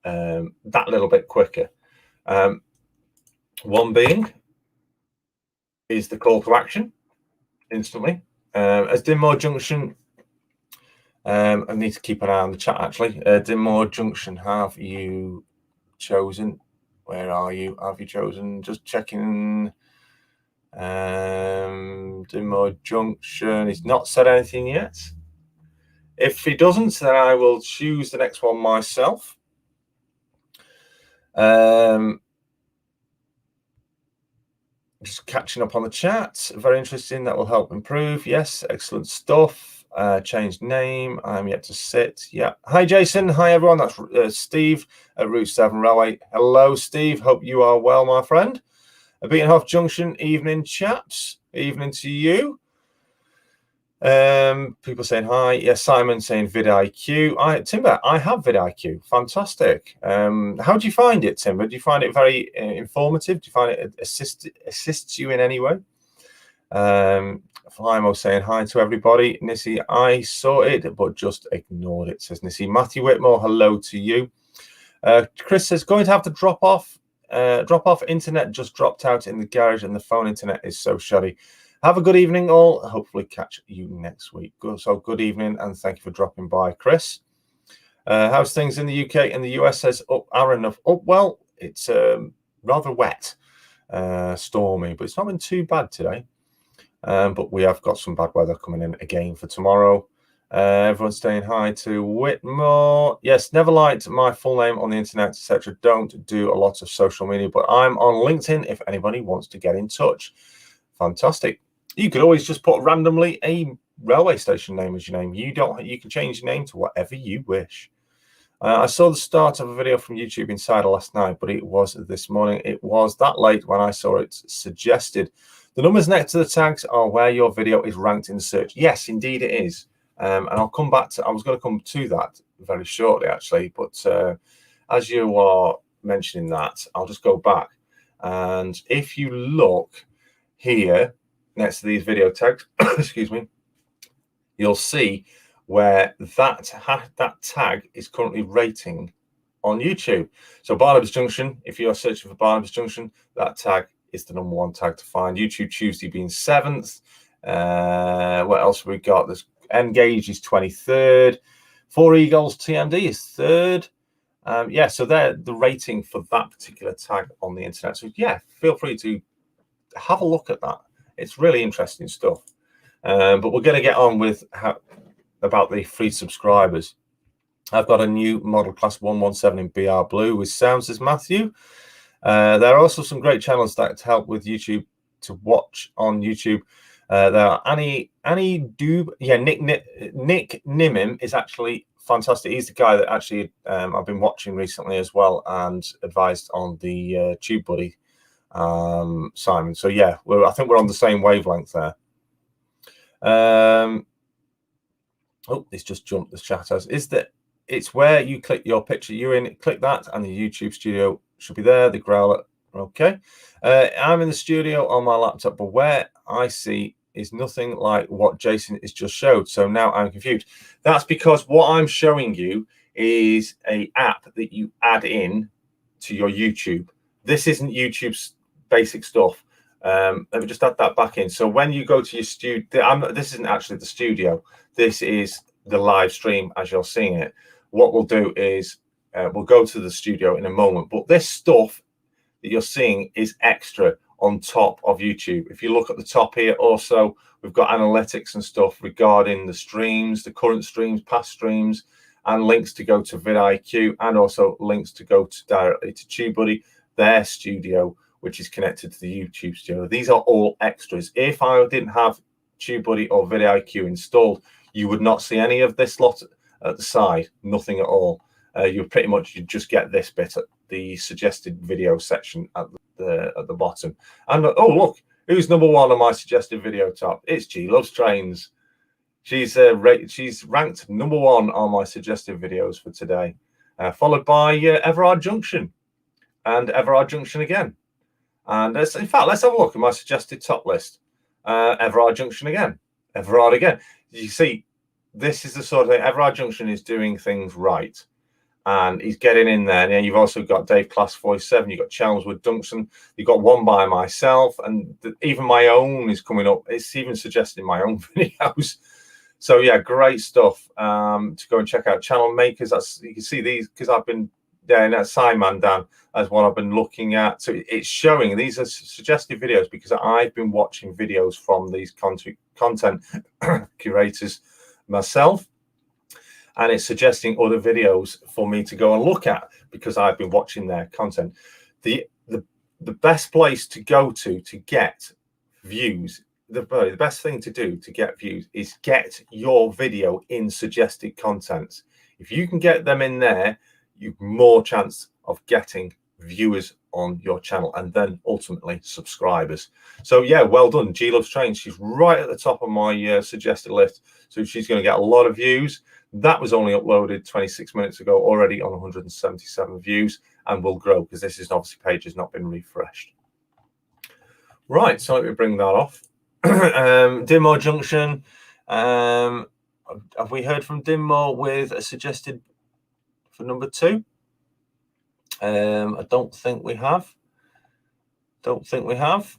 that little bit quicker. One being is the call to action instantly. As Dinmore Junction, I need to keep an eye on the chat actually. Dinmore Junction, have you chosen? Where are you? Have you chosen? Just checking. Dinmore Junction. He's not said anything yet. If he doesn't, then I will choose the next one myself. Just catching up on the chat. Very interesting. That will help improve. Yes, excellent stuff. Changed name. I'm yet to sit. Yeah. Hi, Jason. Hi, everyone. That's Steve at Route 7 Railway. Hello, Steve. Hope you are well, my friend. Beatenhoff Junction. Evening, chaps. Evening to you. People saying hi. Yes, Simon saying vidIQ. Timber, I have vidIQ. Fantastic. How do you find it, Timber? Do you find it very informative? Do you find it assists you in any way? Flymo saying hi to everybody. Nissy, I saw it, but just ignored it, says Nissy. Matthew Whitmore, hello to you. Chris says, going to have to drop off drop off. Internet just dropped out in the garage and the phone internet is so shoddy. Have a good evening all. Hopefully catch you next week. So good evening and thank you for dropping by, Chris. How's things in the UK and the US? Says up Aaron of well, it's rather wet, stormy, but it's not been too bad today. But we have got some bad weather coming in again for tomorrow. Everyone's saying hi to Whitmore. Yes, never liked my full name on the internet, etc. Don't do a lot of social media, but I'm on LinkedIn if anybody wants to get in touch. Fantastic. You could always just put randomly a railway station name as your name. You can change your name to whatever you wish. I saw the start of a video from YouTube Insider last night, but it was this morning. It was that late when I saw it suggested. The numbers next to the tags are where your video is ranked in the search. Yes, indeed it is. And I'll come back to, I was going to come to that very shortly, actually. But as you are mentioning that, I'll just go back. And if you look here next to these video tags, excuse me, you'll see where that tag is currently rating on YouTube. So Barnabas Junction, if you're searching for Barnabas Junction, that tag is the #1 tag to find. YouTube Tuesday being 7th. What else have we got? There's Engage is 23rd. Four Eagles TMD is 3rd. Yeah, so they're the rating for that particular tag on the internet. So yeah, feel free to have a look at that. It's really interesting stuff. But we're going to get on with about the free subscribers. I've got a new model class 117 in BR Blue with sounds as Matthew. There are also some great channels that help with YouTube to watch on YouTube. There are Annie Doob. Yeah, Nick Nimim is actually fantastic. He's the guy that actually I've been watching recently as well and advised on the TubeBuddy, Simon. So yeah, I think we're on the same wavelength there. Oh, it's just jumped the chat as is that it's where you click your picture you're in, click that, and the YouTube studio should be there. The growler, okay. I'm in the studio on my laptop, but where I see is nothing like what Jason has just showed. So now I'm confused. That's because what I'm showing you is an app that you add in to your YouTube. This isn't YouTube's basic stuff. Let me just add that back in. So when you go to your studio, this isn't actually the studio. This is the live stream as you're seeing it. What we'll do is we'll go to the studio in a moment. But this stuff that you're seeing is extra on top of YouTube. If you look at the top here, also, we've got analytics and stuff regarding the streams, the current streams, past streams, and links to go to vidIQ, and also links to go to directly to TubeBuddy, their studio, which is connected to the YouTube studio. These are all extras. If I didn't have TubeBuddy or vidIQ installed, you would not see any of this lot at the side, nothing at all. You just get this bit at the suggested video section at the bottom. And oh look, who's #1 on my suggested video top? It's G Loves Trains. She's ranked #1 on my suggested videos for today, followed by Everard Junction and Everard Junction again. And in fact, let's have a look at my suggested top list. Everard Junction again, Everard again. You see, this is the sort of thing. Everard Junction is doing things right, and he's getting in there. And you've also got Dave Class 47. You've got Chelmsford Dunxon. You've got One by Myself, and even my own is coming up. It's even suggesting my own videos. So yeah, great stuff. To go and check out channel makers. That's, you can see these because I've been there. And that's Simon Dan as what I've been looking at. So it's showing these are suggested videos because I've been watching videos from these content curators myself, and it's suggesting other videos for me to go and look at because I've been watching their content. The best place to go to get views, the best thing to do to get views is get your video in suggested content. If you can get them in there, you've more chance of getting viewers on your channel and then ultimately subscribers. So yeah, well done, G Loves Trains. She's right at the top of my suggested list, so she's going to get a lot of views. That was only uploaded 26 minutes ago, already on 177 views, and will grow because this is obviously page has not been refreshed. Right, so let me bring that off. Dinmore Junction. Have we heard from Dinmore with a suggested for #2? I don't think we have. Don't think we have.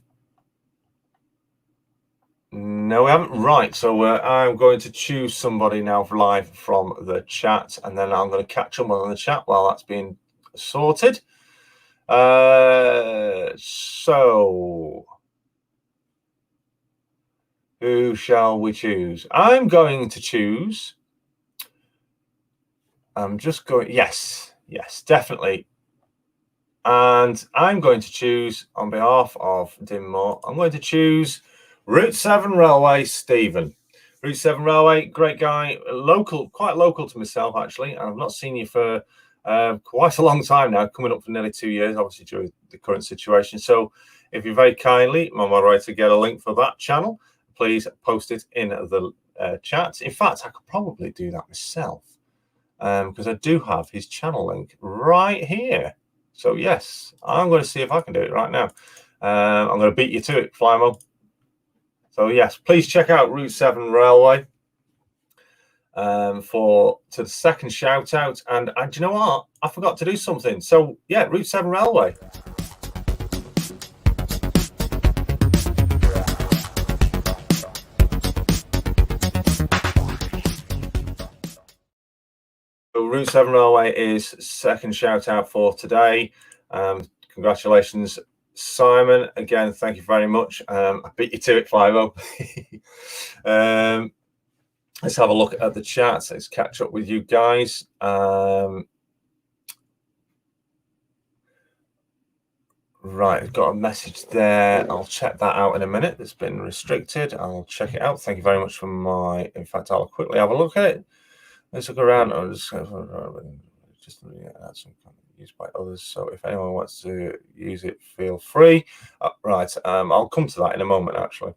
No, we haven't. Right, so I'm going to choose somebody now live from the chat, and then I'm going to catch up on the chat while that's being sorted. So who shall we choose? I'm going to choose. I'm just going. Yes, definitely. And I'm going to choose on behalf of Dinmore. I'm going to choose Route 7 Railway, Stephen. Route 7 Railway, great guy, local, quite local to myself, actually. I've not seen you for quite a long time now, coming up for nearly 2 years, obviously, during the current situation. So if you very kindly, my moderator, get a link for that channel, please post it in the chat. In fact, I could probably do that myself because I do have his channel link right here. So, yes, I'm going to see if I can do it right now. I'm going to beat you to it, Flymo. So, yes, please check out Route 7 Railway to the second shout out. And do you know what? I forgot to do something. So, yeah, Route 7 Railway. So Route 7 Railway is second shout out for today. Congratulations, Simon. Again, thank you very much. I beat you to it, 5-0. Let's have a look at the chat. Let's catch up with you guys. Right, I've got a message there. I'll check that out in a minute. It's been restricted. I'll check it out. Thank you very much for my. In fact, I'll quickly have a look at it. Let's look around. I'll just add some content used by others. So if anyone wants to use it, feel free. Right, I'll come to that in a moment. Actually,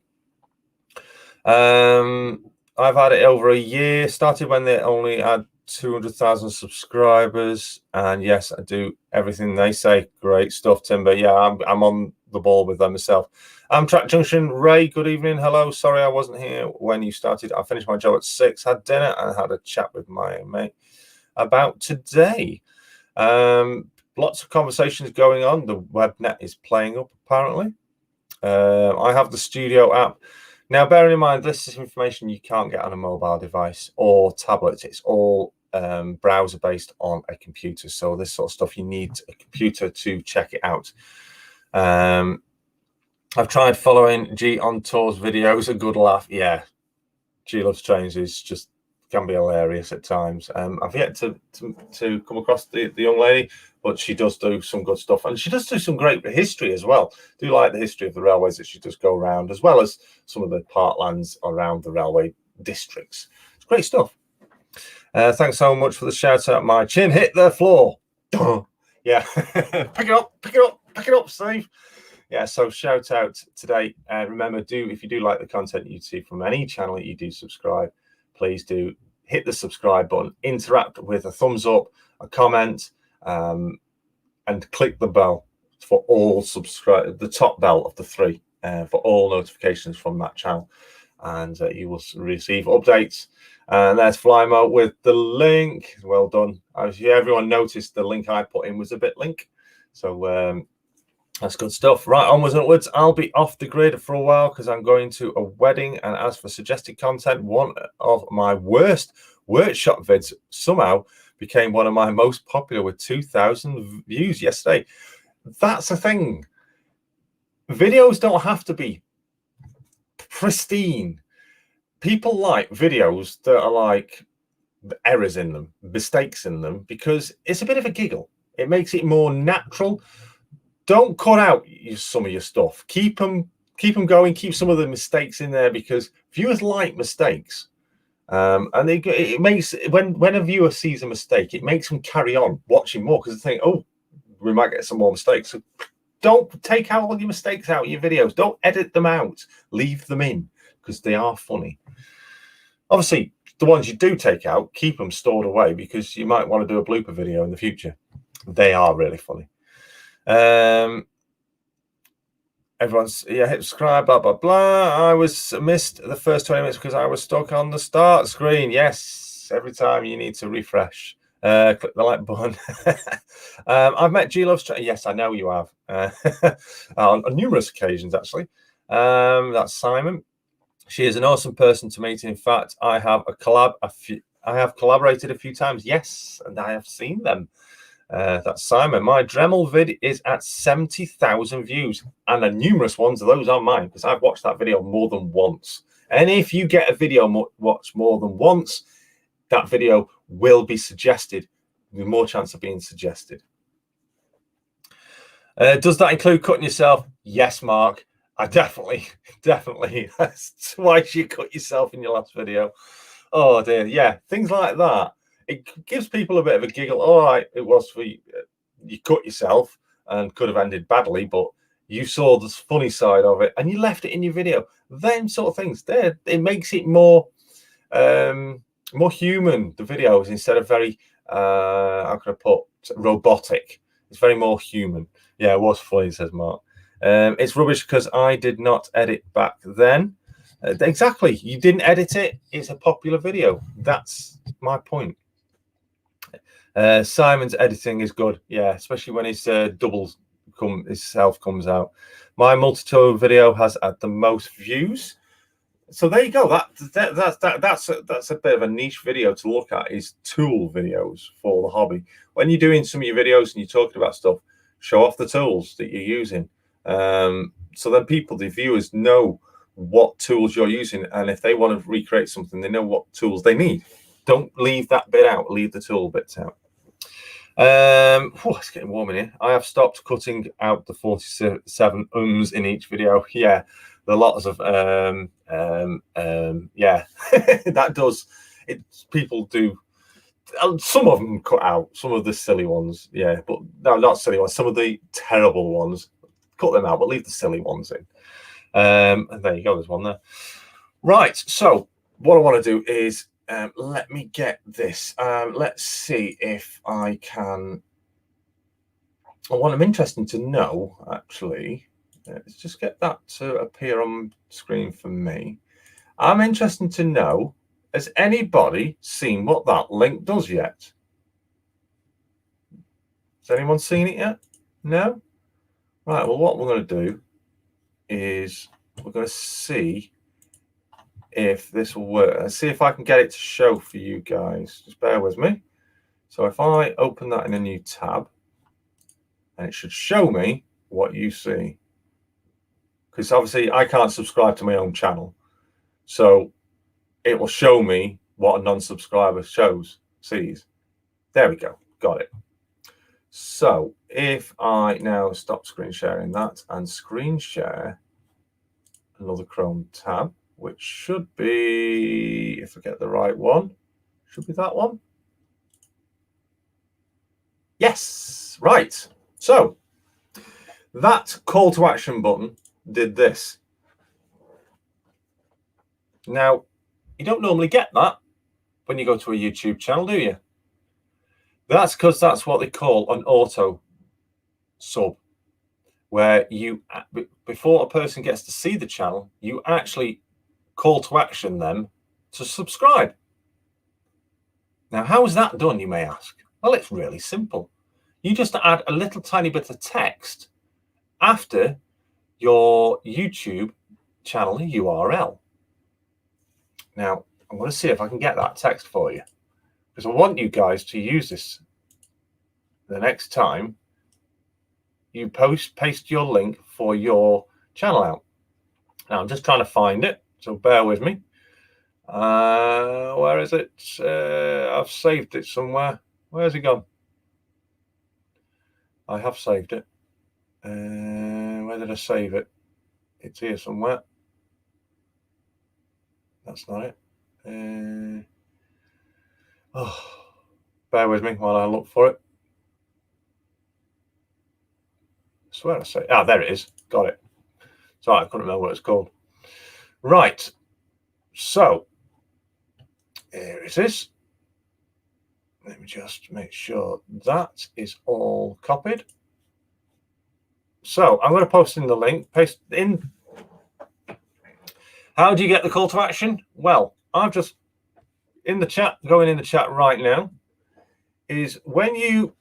I've had it over a year. Started when they only had 200,000 subscribers, and yes, I do everything they say. Great stuff, Timber. Yeah, I'm on the ball with them myself. Amtrak Junction, Ray, good evening. Hello, sorry I wasn't here when you started. I finished my job at 6, had dinner, and had a chat with my mate about today. Lots of conversations going on. The webnet is playing up, apparently. I have the studio app. Now, bearing in mind, this is information you can't get on a mobile device or tablet. It's all browser based on a computer. So this sort of stuff, you need a computer to check it out. I've tried following G on tours videos. A good laugh. Yeah, G Loves Trains is just can be hilarious at times. I've yet to come across the young lady, but she does do some good stuff, and she does do some great history as well. Do like the history of the railways that she does go around, as well as some of the parklands around the railway districts. It's great stuff. Thanks so much for the shout out. My chin hit the floor. Yeah, pick it up, Steve. Yeah, so shout out today. Remember, if you do like the content you see from any channel that you do subscribe, please do hit the subscribe button, interact with a thumbs up, a comment, and click the bell for all the top bell of the 3 for all notifications from that channel, and you will receive updates. And there's Flymo with the link. Well done. Everyone noticed the link I put in was a bit link, so that's good stuff. Right, onwards and upwards. I'll be off the grid for a while because I'm going to a wedding. And as for suggested content, one of my worst workshop vids somehow became one of my most popular with 2,000 views yesterday. That's a thing. Videos don't have to be pristine. People like videos that are like errors in them, mistakes in them, because it's a bit of a giggle. It makes it more natural. Don't cut out some of your stuff. Keep them going. Keep some of the mistakes in there because viewers like mistakes, and it makes when a viewer sees a mistake, it makes them carry on watching more because they think, oh, we might get some more mistakes. So don't take out all your mistakes out of your videos. Don't edit them out. Leave them in because they are funny. Obviously, the ones you do take out, keep them stored away because you might want to do a blooper video in the future. They are really funny. Everyone's hit subscribe, blah blah blah. I missed the first 20 minutes because I was stuck on the start screen. Yes, every time you need to refresh Click the like button. I've met G Love. Yes, I know you have. On numerous occasions, actually. That's Simon. She is an awesome person to meet. In fact, I have collaborated a few times. Yes, and I have seen them. That's Simon. My Dremel vid is at 70,000 views, and the numerous ones of those are mine because I've watched that video more than once. And if you get a video watched more than once, that video will be suggested with more chance of being suggested. Does that include cutting yourself? Yes, Mark. I definitely. That's twice you cut yourself in your last video. Oh dear, yeah, things like that. It gives people a bit of a giggle. All right, it was for you. You cut yourself and could have ended badly, but you saw the funny side of it and you left it in your video. Them sort of things, it makes it more human. The videos, instead of very how can I put, robotic. It's very more human. Yeah, it was funny, says Mark. It's rubbish because I did not edit back then. Exactly, you didn't edit it. It's a popular video. That's my point. Simon's editing is good, yeah, especially when his self comes out. My multi-tool video has at the most views. So there you go. That's a bit of a niche video to look at, is tool videos for the hobby. When you're doing some of your videos and you're talking about stuff, show off the tools that you're using. So then the viewers know what tools you're using, and if they want to recreate something, they know what tools they need. Don't leave that bit out. Leave the tool bits out. It's getting warm in here. I have stopped cutting out the 47 in each video. Yeah, the lots of yeah. That does it. People do. Some of them cut out. Some of the silly ones, yeah, but no, not silly ones. Some of the terrible ones, cut them out, but leave the silly ones in. And there you go. There's one there. Right. So what I want to do is let me get this. Let's see if I can. What I'm interested to know, actually, let's just get that to appear on screen for me. I'm interested to know, has anybody seen what that link does yet? Has anyone seen it yet? No? Right, well, what we're going to do is we're going to see if this will work. Let's see if I can get it to show for you guys. Just bear with me. So if I open that in a new tab, and it should show me what you see. Because obviously I can't subscribe to my own channel. So it will show me what a non-subscriber sees. There we go. Got it. So if I now stop screen sharing that and screen share another Chrome tab, which should be, if I get the right one, should be that one. Yes, right. So that call to action button did this. Now, you don't normally get that when you go to a YouTube channel, do you? That's because that's what they call an auto sub, where you, before a person gets to see the channel, you actually call to action them to subscribe. Now, how is that done, you may ask? Well, it's really simple. You just add a little tiny bit of text after your YouTube channel URL. Now, I'm going to see if I can get that text for you, because I want you guys to use this the next time you paste your link for your channel out. Now, I'm just trying to find it, so bear with me. Where is it? I've saved it somewhere. Where's it gone? I have saved it. Where did I save it? It's here somewhere. That's not it. Bear with me while I look for it. I swear I say. There it is. Got it. Sorry, I couldn't remember what it's called. Right. So here it is. Let me just make sure that is all copied. So I'm going to post in the link, paste in. How do you get the call to action? Well, I'm just in the chat, going in the chat right now. is when you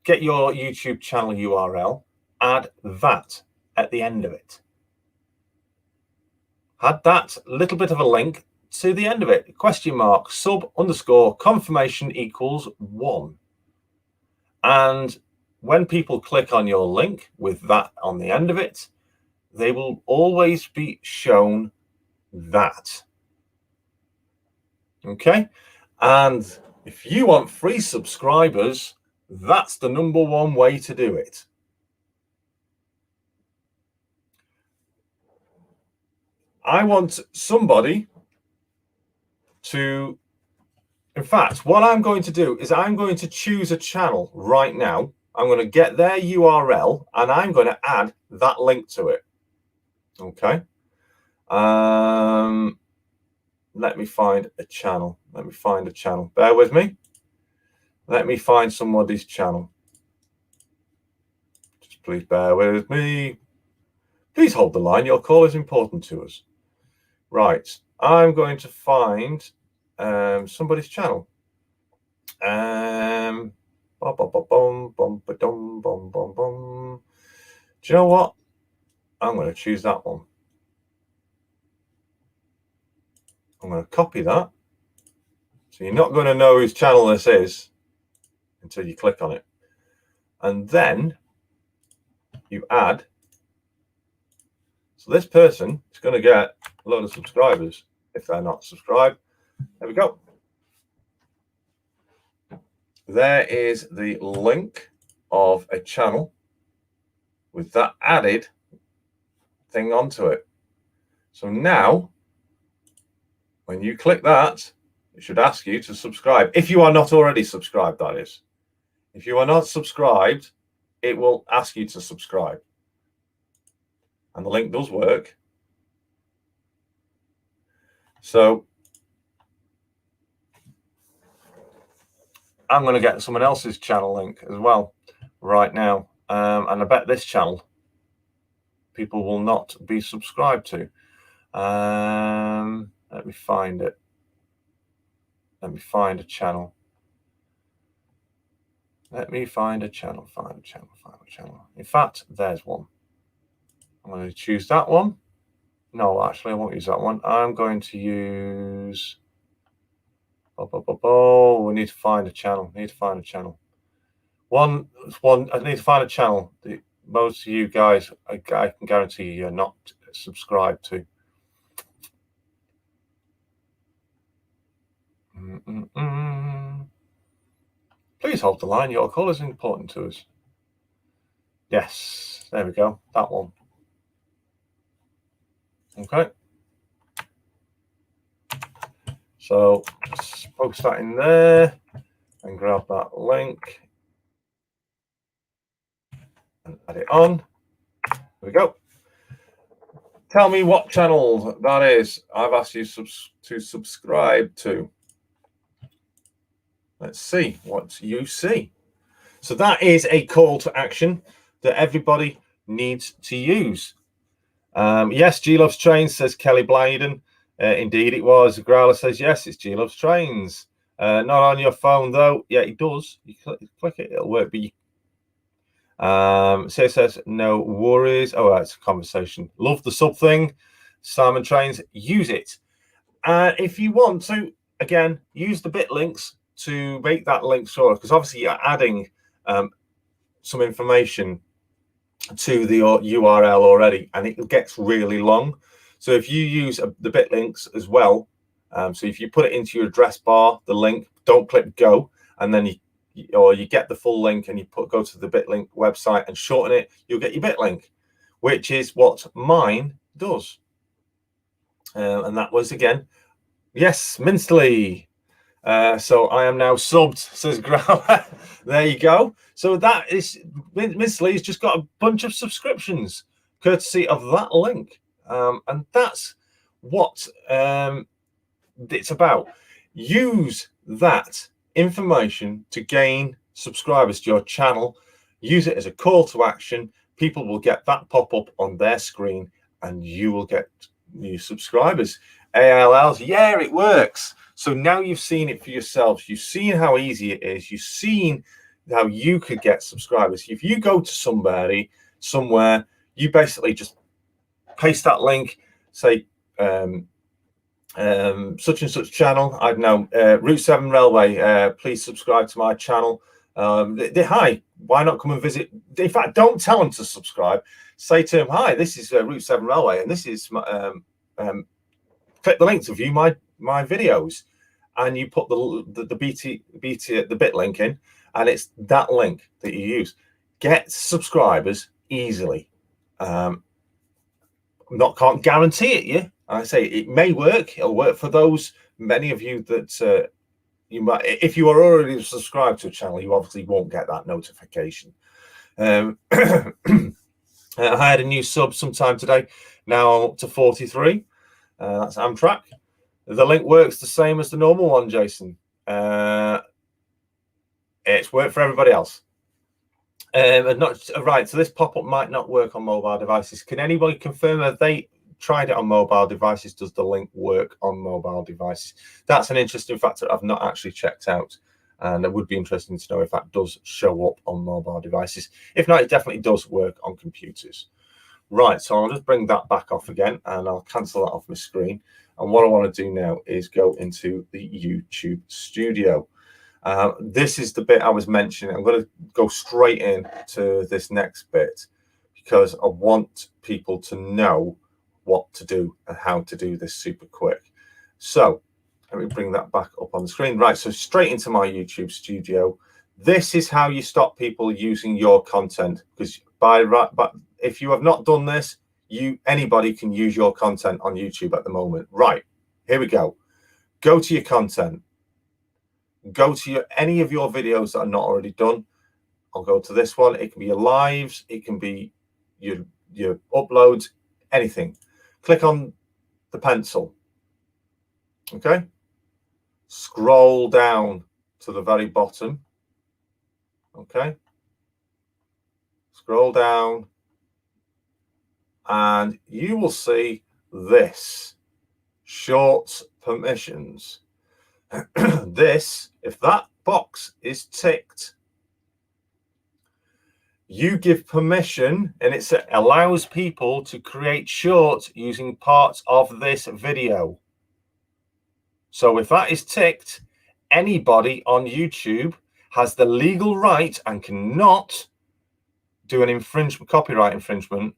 get your YouTube channel URL, add that at the end of it. Add that little bit of a link to the end of it. Question mark sub underscore confirmation equals 1. And when people click on your link with that on the end of it, they will always be shown that. Okay. And if you want free subscribers, that's the #1 way to do it. I want somebody to, in fact, what I'm going to do is I'm going to choose a channel right now. I'm going to get their URL and I'm going to add that link to it. Okay. Let me find a channel. Let me find a channel. Bear with me. Let me find somebody's channel. Just please bear with me. Please hold the line. Your call is important to us. Right. I'm going to find somebody's channel. Do you know what? I'm going to choose that one. I'm going to copy that. So you're not going to know whose channel this is until you click on it. And then you add. So this person is going to get a load of subscribers if they're not subscribed. There we go. There is the link of a channel with that added thing onto it. So now, when you click that, it should ask you to subscribe. If you are not already subscribed, that is. If you are not subscribed, it will ask you to subscribe. And the link does work. So I'm going to get someone else's channel link as well right now. And I bet this channel people will not be subscribed to. Let me find it. Let me find a channel. Let me find a channel, find a channel, find a channel. In fact, there's one. I'm going to choose that one. No, actually, I won't use that one. I'm going to use... Oh, we need to find a channel. I need to find a channel. I need to find a channel that most of you guys, I can guarantee you're not subscribed to. Please hold the line. Your call is important to us. Yes, there we go. That one. Okay. So just post that in there and grab that link and add it on. There we go. Tell me what channel that is I've asked you to subscribe to. Let's see what you see. So that is a call to action that everybody needs to use. Yes, G Loves Trains, says Kelly Blyden. Indeed it was. Growler says, yes, it's G Loves Trains. Not on your phone, though. Yeah, it does. You click it, it'll work. But so it says, no worries. Oh, that's a conversation. Love the sub thing. Simon Trains, use it. If you want to, again, use the bit links to make that link short, because obviously you're adding some information to the URL already, and it gets really long. So if you use the bit links as well, so if you put it into your address bar, the link, don't click go, and then you get the full link and you go to the bitlink website and shorten it, you'll get your bitlink, which is what mine does. And that was, again, yes, Minsterly. So I am now subbed, says Growler. There you go. So that is, Minsterly's just got a bunch of subscriptions courtesy of that link. And that's what it's about. Use that information to gain subscribers to your channel. Use it as a call to action. People will get that pop up on their screen and you will get new subscribers. ALLs, yeah, it works. So now you've seen it for yourselves. You've seen how easy it is. You've seen how you could get subscribers. If you go to somebody somewhere, you basically just paste that link, say such and such channel, I don't know, Route 7 Railway, please subscribe to my channel. Hi, why not come and visit? In fact, don't tell them to subscribe. Say to them, hi, this is Route 7 Railway, and this is my, click the link to view my videos, and you put the bit link in, and it's that link that you use. Get subscribers easily. Can't guarantee it. Yeah, I say it may work. It'll work for those many of you that you might. If you are already subscribed to a channel, you obviously won't get that notification. I had a new sub sometime today. Now I'm up to 43. That's Amtrak. The link works the same as the normal one, Jason. It's worked for everybody else. And not right. So this pop-up might not work on mobile devices. Can anybody confirm that they tried it on mobile devices? Does the link work on mobile devices? That's an interesting factor I've not actually checked out, and it would be interesting to know if that does show up on mobile devices. If not, it definitely does work on computers. Right, so I'll just bring that back off again, and I'll cancel that off my screen. And what I want to do now is go into the YouTube studio. This is the bit I was mentioning. I'm going to go straight into this next bit because I want people to know what to do and how to do this super quick. So let me bring that back up on the screen. Right, so straight into my YouTube studio. This is how you stop people using your content, because but if you have not done this, anybody can use your content on YouTube at the moment. Right, here we go. Go to your content. Go to any of your videos that are not already done. I'll go to this one. It can be your lives. It can be your uploads, anything. Click on the pencil. Okay. Scroll down to the very bottom. Okay. Scroll down. And you will see this. Short permissions. This, if that box is ticked, you give permission, and it allows people to create shorts using parts of this video. So if that is ticked, anybody on YouTube has the legal right and cannot do an copyright infringement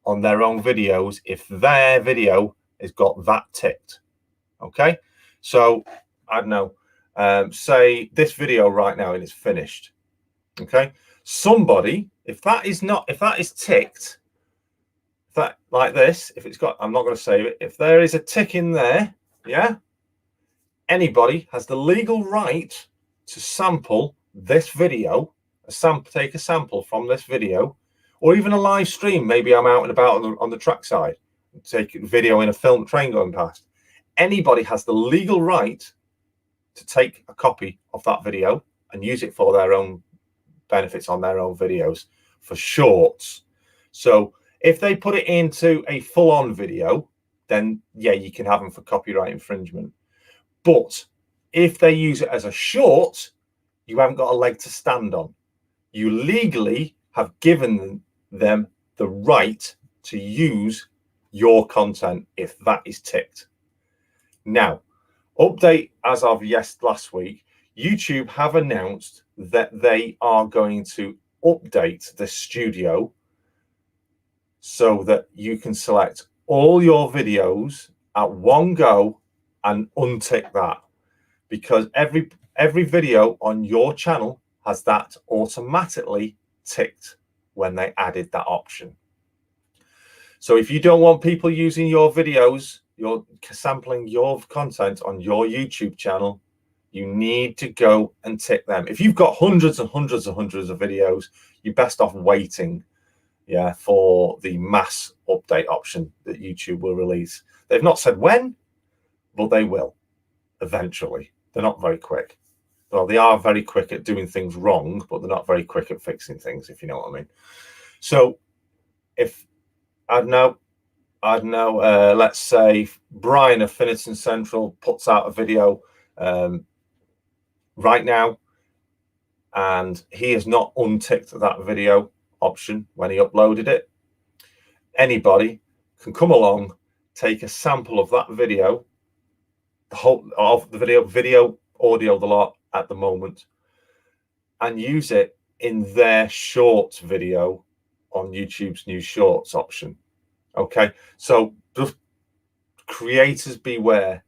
on their own videos if their video has got that ticked. Okay, so I don't know, say this video right now and it's finished. Okay, somebody, if that is ticked, that like this, if it's got, I'm not going to save it, if there is a tick in there, yeah, anybody has the legal right to sample this video, take a sample from this video, or even a live stream. Maybe I'm out and about on the track side, take a video in a film train going past. Anybody has the legal right to take a copy of that video and use it for their own benefits on their own videos for shorts. So if they put it into a full-on video, then yeah, you can have them for copyright infringement. But if they use it as a short, you haven't got a leg to stand on. You legally have given them the right to use your content if that is ticked. Now, update as of last week, YouTube have announced that they are going to update the studio so that you can select all your videos at one go and untick that, because every video on your channel has that automatically ticked when they added that option. So if you don't want people using your videos, you're sampling your content on your YouTube channel, you need to go and tick them. If you've got hundreds and hundreds and hundreds of videos, you're best off waiting, yeah, for the mass update option that YouTube will release. They've not said when, but they will eventually. They're not very quick. Well, they are very quick at doing things wrong, but they're not very quick at fixing things, if you know what I mean. So if I don't know, I don't know, let's say Brian of Finnerton Central puts out a video right now, and he has not unticked that video option when he uploaded it. Anybody can come along, take a sample of that video, the whole of the video, audio, the lot at the moment, and use it in their short video on YouTube's new shorts option. Okay, so just creators beware.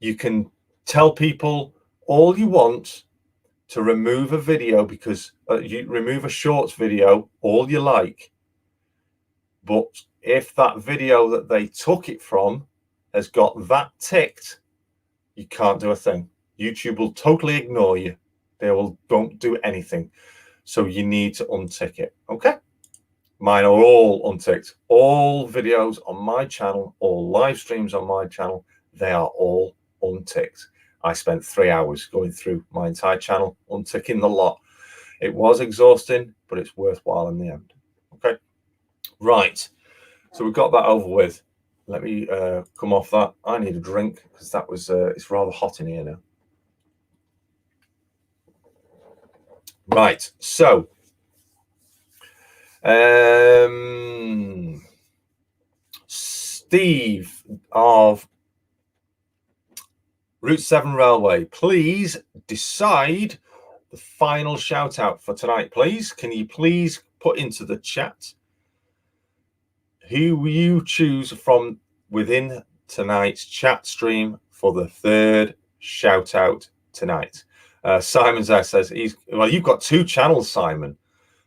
You can tell people all you want to remove a video, because you remove a shorts video all you like, but if that video that they took it from has got that ticked, you can't do a thing. YouTube will totally ignore you. They don't do anything. So you need to untick it. Okay, mine are all unticked. All videos on my channel, all live streams on my channel, they are all unticked. I spent 3 hours going through my entire channel, unticking the lot. It was exhausting, but it's worthwhile in the end. Okay, right. So we've got that over with. Let me come off that. I need a drink because that was, it's rather hot in here now. Right, so Steve of Route 7 Railway, please decide the final shout out for tonight, please. Can you please put into the chat who you choose from within tonight's chat stream for the third shout out tonight? Simon says well, you've got 2 channels, Simon,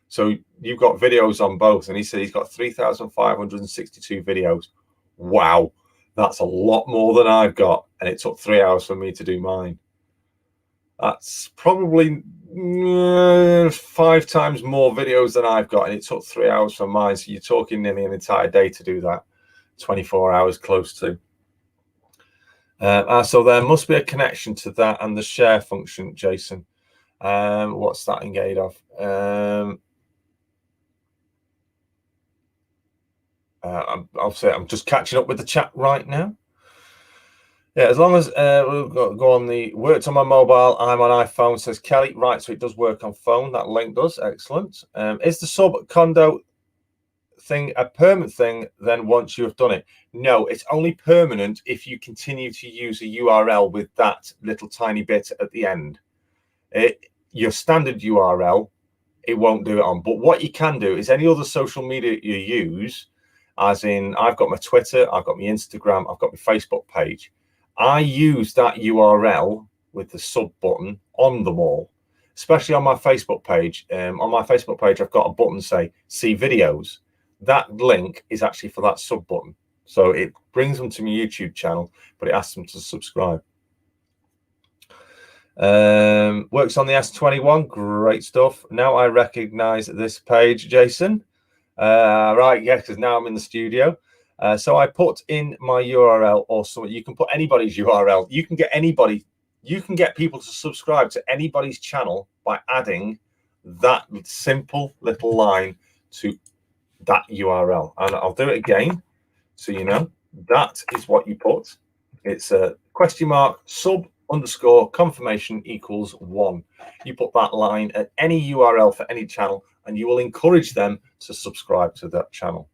so you've got videos on both, and he said he's got 3,562 videos. Wow, that's a lot more than I've got, and it took 3 hours for me to do mine. That's probably 5 times more videos than I've got, and it took 3 hours for mine. So you're talking nearly an entire day to do that. 24 hours close to. So there must be a connection to that and the share function, Jason. What's that in aid of? Obviously, I'm just catching up with the chat right now. Yeah, as long as we'll go on the worked on my mobile, I'm on iPhone, says Kelly. Right, so it does work on phone. That link does. Excellent. Is the sub condo thing a permanent thing then once you have done it? No, it's only permanent if you continue to use a URL with that little tiny bit at the end. Your standard URL, it won't do it on. But what you can do is any other social media you use, as in I've got my Twitter, I've got my Instagram, I've got my Facebook page. I use that URL with the sub button on them all, especially on my Facebook page. On my Facebook page, I've got a button say see videos. That link is actually for that sub button. So it brings them to my YouTube channel, but it asks them to subscribe. Works on the S21. Great stuff. Now I recognize this page, Jason. Right, yeah, because now I'm in the studio. So I put in my URL or something. You can put anybody's URL. You can get anybody. You can get people to subscribe to anybody's channel by adding that simple little line to that URL. And I'll do it again so you know. That is what you put. It's a ! sub _ confirmation equals 1. You put that line at any URL for any channel, and you will encourage them to subscribe to that channel.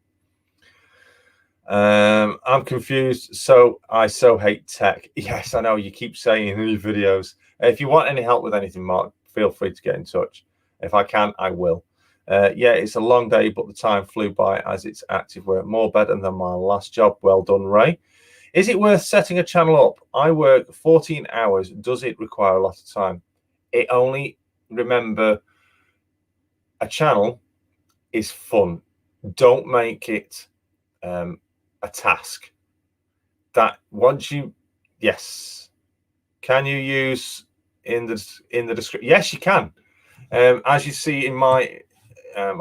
I'm confused. So I so hate tech. Yes, I know you keep saying in your videos. If you want any help with anything, Mark, feel free to get in touch. If I can, I will. Yeah, it's a long day, but the time flew by as it's active work. More better than my last job. Well done, Ray. Is it worth setting a channel up? I work 14 hours. Does it require a lot of time? It only, remember, a channel is fun. Don't make it a task. That once you, yes, can you use in the description? Yes, you can. As you see in my, I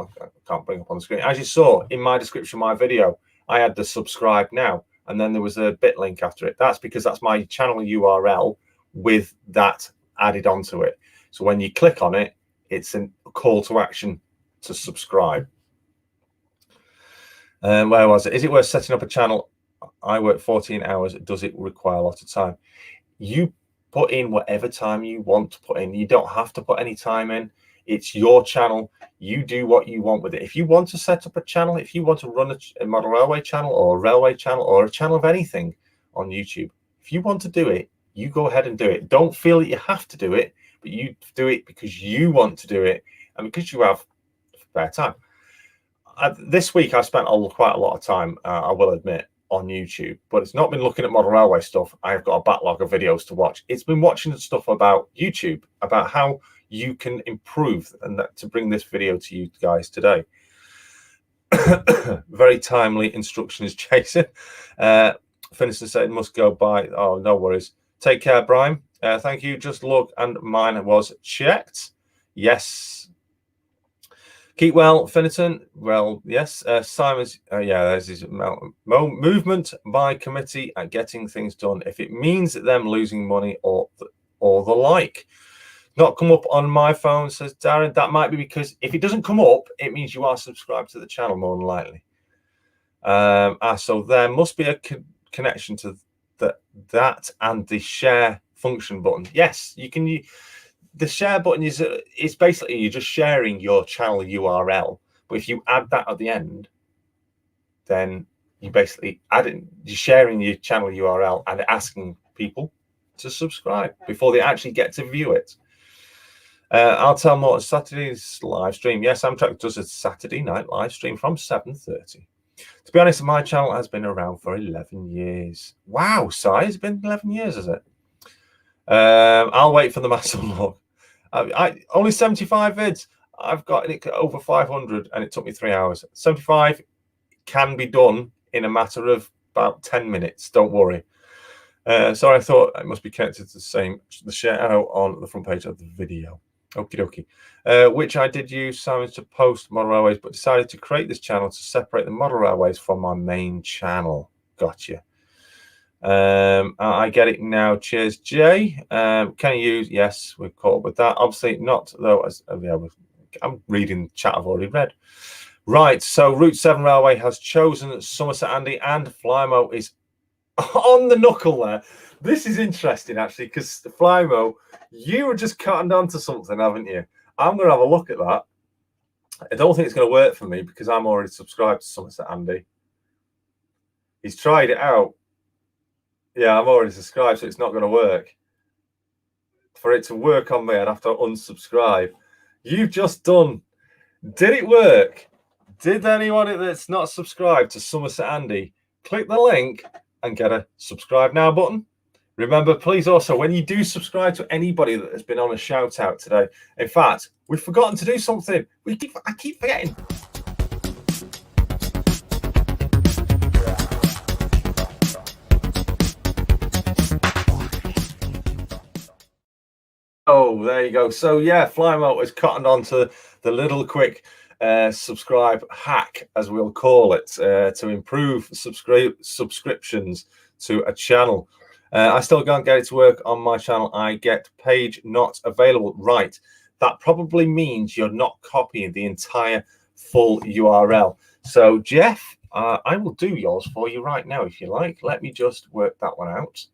can't bring up on the screen. As you saw in my description of my video, I had the subscribe now, and then there was a bit link after it. That's because that's my channel URL with that added onto it. So when you click on it, it's a call to action to subscribe. Where was it? Is it worth setting up a channel? I work 14 hours. Does it require a lot of time? You put in whatever time you want to put in. You don't have to put any time in. It's your channel. You do what you want with it. If you want to set up a channel, if you want to run a model railway channel or a railway channel or a channel of anything on YouTube, if you want to do it, you go ahead and do it. Don't feel that you have to do it, but you do it because you want to do it and because you have spare time. This week I spent quite a lot of time, I will admit, on YouTube, but it's not been looking at model railway stuff. I've got a backlog of videos to watch. It's been watching stuff about YouTube, about how you can improve, and that to bring this video to you guys today. Very timely instructions, Jason. Finiston said must go by. Oh, no worries. Take care, Brian. Thank you. Just look, and mine was checked. Yes. Keep well, Finneton. Well, yes. Simon's, yeah, there's his movement by committee at getting things done. If it means them losing money or the like. Not come up on my phone, says Darren. That might be because if it doesn't come up, it means you are subscribed to the channel more than likely. So there must be a connection to that and the share function button. Yes, you can. The share button is basically you're just sharing your channel URL. But if you add that at the end, then you basically you're sharing your channel URL and asking people to subscribe before they actually get to view it. I'll tell more Saturday's live stream. Yes, Amtrak does a Saturday night live stream from 7:30. To be honest, my channel has been around for 11 years. Wow, Si, it's been 11 years, has it? I'll wait for the massive log. I only 75 vids. I've got it over 500 and it took me 3 hours. 75 can be done in a matter of about 10 minutes. Don't worry. Sorry, I thought it must be connected to the share arrow on the front page of the video. Okie dokie. Which I did use, Simon, to post model railways, but decided to create this channel to separate the model railways from my main channel. Gotcha. I get it now. Cheers, Jay. Can you use? Yes, we're caught up with that. Obviously not, though. I'm reading chat I've already read. Right. So Route 7 Railway has chosen Somerset Andy, and Flymo is on the knuckle there. This is interesting, actually, because Flymo, you were just cutting on to something, haven't you? I'm going to have a look at that. I don't think it's going to work for me because I'm already subscribed to Somerset Andy. He's tried it out. Yeah, I'm already subscribed, so it's not going to work. For it to work on me, I'd have to unsubscribe. You've just done. Did it work? Did anyone that's not subscribed to Somerset Andy click the link and get a subscribe now button? Remember, please also, when you do subscribe to anybody that has been on a shout out today, in fact, we've forgotten to do something. I keep forgetting. Oh, there you go. So yeah, Flymo has cottoned on to the little quick subscribe hack, as we'll call it, to improve subscriptions to a channel. I still can't get it to work on my channel. I get page not available. Right. That probably means you're not copying the entire full URL. So Jeff, I will do yours for you right now, if you like. Let me just work that one out.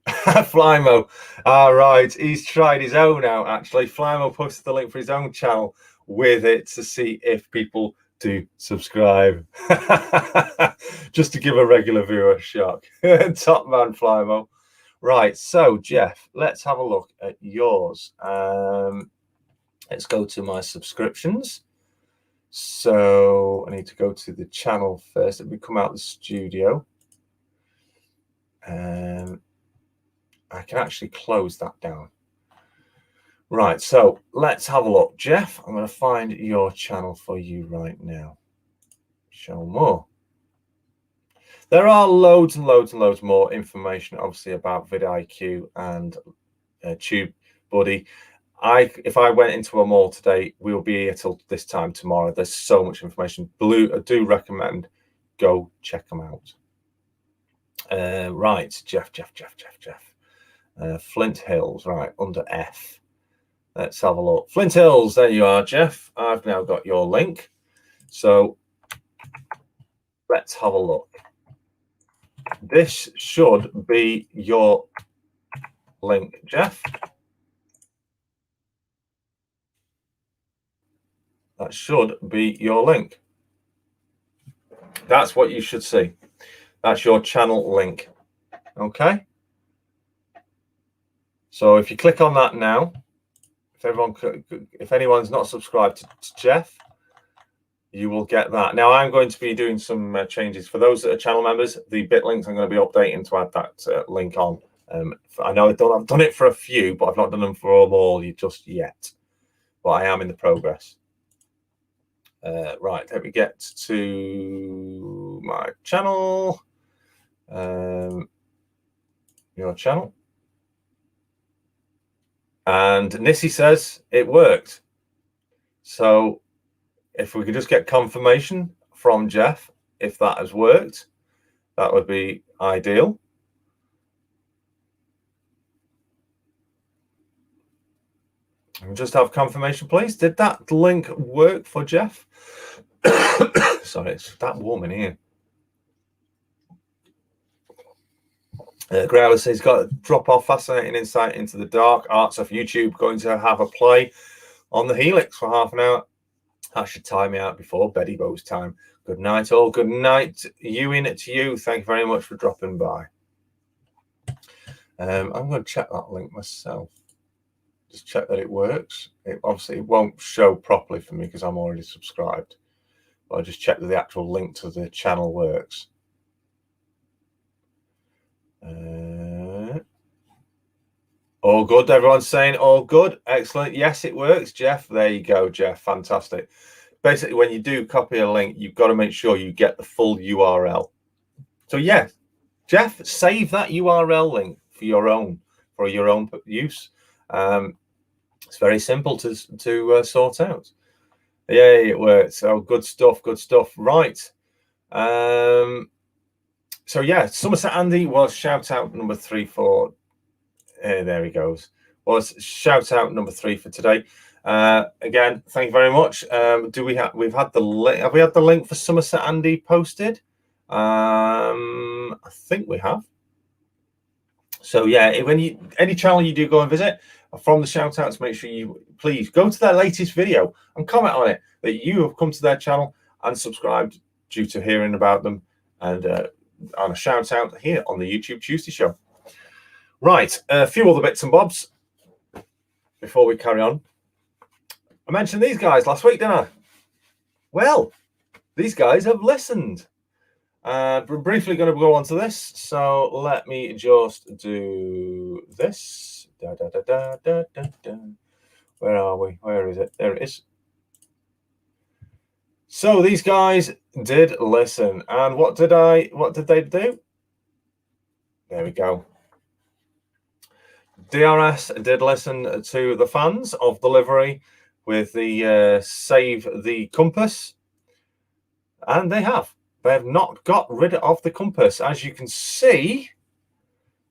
Flymo. All right. He's tried his own out, actually. Flymo posted the link for his own channel with it to see if people do subscribe. Just to give a regular viewer a shock. Top man, Flymo. Right. So, Jeff, let's have a look at yours. Let's go to my subscriptions. So I need to go to the channel first. Let me come out of the studio. I can actually close that down. Right, so let's have a look. Jeff, I'm going to find your channel for you right now. Show more. There are loads and loads and loads more information, obviously, about vidIQ and TubeBuddy. If I went into them all today, we'll be here till this time tomorrow. There's so much information. I do recommend go check them out. Right, Jeff. Flint Hills, right, under F. Let's have a look. Flint Hills, there you are, Jeff. I've now got your link. So let's have a look. This should be your link, Jeff. That should be your link. That's what you should see. That's your channel link. Okay. So if you click on that now, if anyone's not subscribed to Jeff, you will get that. Now I'm going to be doing some changes for those that are channel members. The bit links I'm going to be updating to add that link on. I know I've done it for a few, but I've not done them for all just yet. But I am in the progress. Right, let me get to my channel. Your channel. And Nissy says it worked. So if we could just get confirmation from Jeff if that has worked, that would be ideal. And just have confirmation, please. Did that link work for Jeff? Sorry, it's that warm in here. Growler says he's got a drop-off, fascinating insight into the dark arts of YouTube. Going to have a play on the Helix for half an hour. That should time me out before Betty Bo's time. Good night, all. Good night, Ewan, to you. Thank you very much for dropping by. I'm going to check that link myself. Just check that it works. Obviously, it won't show properly for me because I'm already subscribed. But I'll just check that the actual link to the channel works. All good. Everyone's saying all good. Excellent. Yes, it works, Jeff. There you go, Jeff. Fantastic. Basically, when you do copy a link, you've got to make sure you get the full URL. So yeah, Jeff, save that URL link for your own use. It's very simple to sort out. Yeah, it works. Oh, good stuff. Good stuff. Right. So yeah, Somerset Andy was shout out number 3 for. There he goes. Was shout out number 3 for today. Again, thank you very much. We've had the link? Have we had the link for Somerset Andy posted? I think we have. So yeah, any channel you do go and visit from the shout outs, make sure you please go to their latest video and comment on it that you have come to their channel and subscribed due to hearing about them, and on a shout out here on the YouTube Tuesday show. Right, a few other bits and bobs before we carry on. I mentioned these guys last week, didn't I? Well, these guys have listened. We're briefly going to go on to this, so let me just do this. Where are we? Where is it? There it is. So these guys did listen, and what did they do? There we go. DRS did listen to the fans of delivery with the save the compass, and they have not got rid of the compass. As you can see,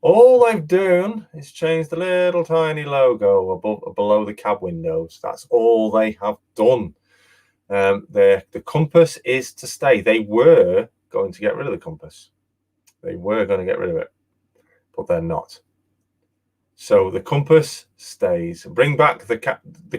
all they've done is change the little tiny logo below the cab windows. That's all they have done. The compass is to stay. They were going to get rid of the compass. They were going to get rid of it, but they're not. So the compass stays. Bring back the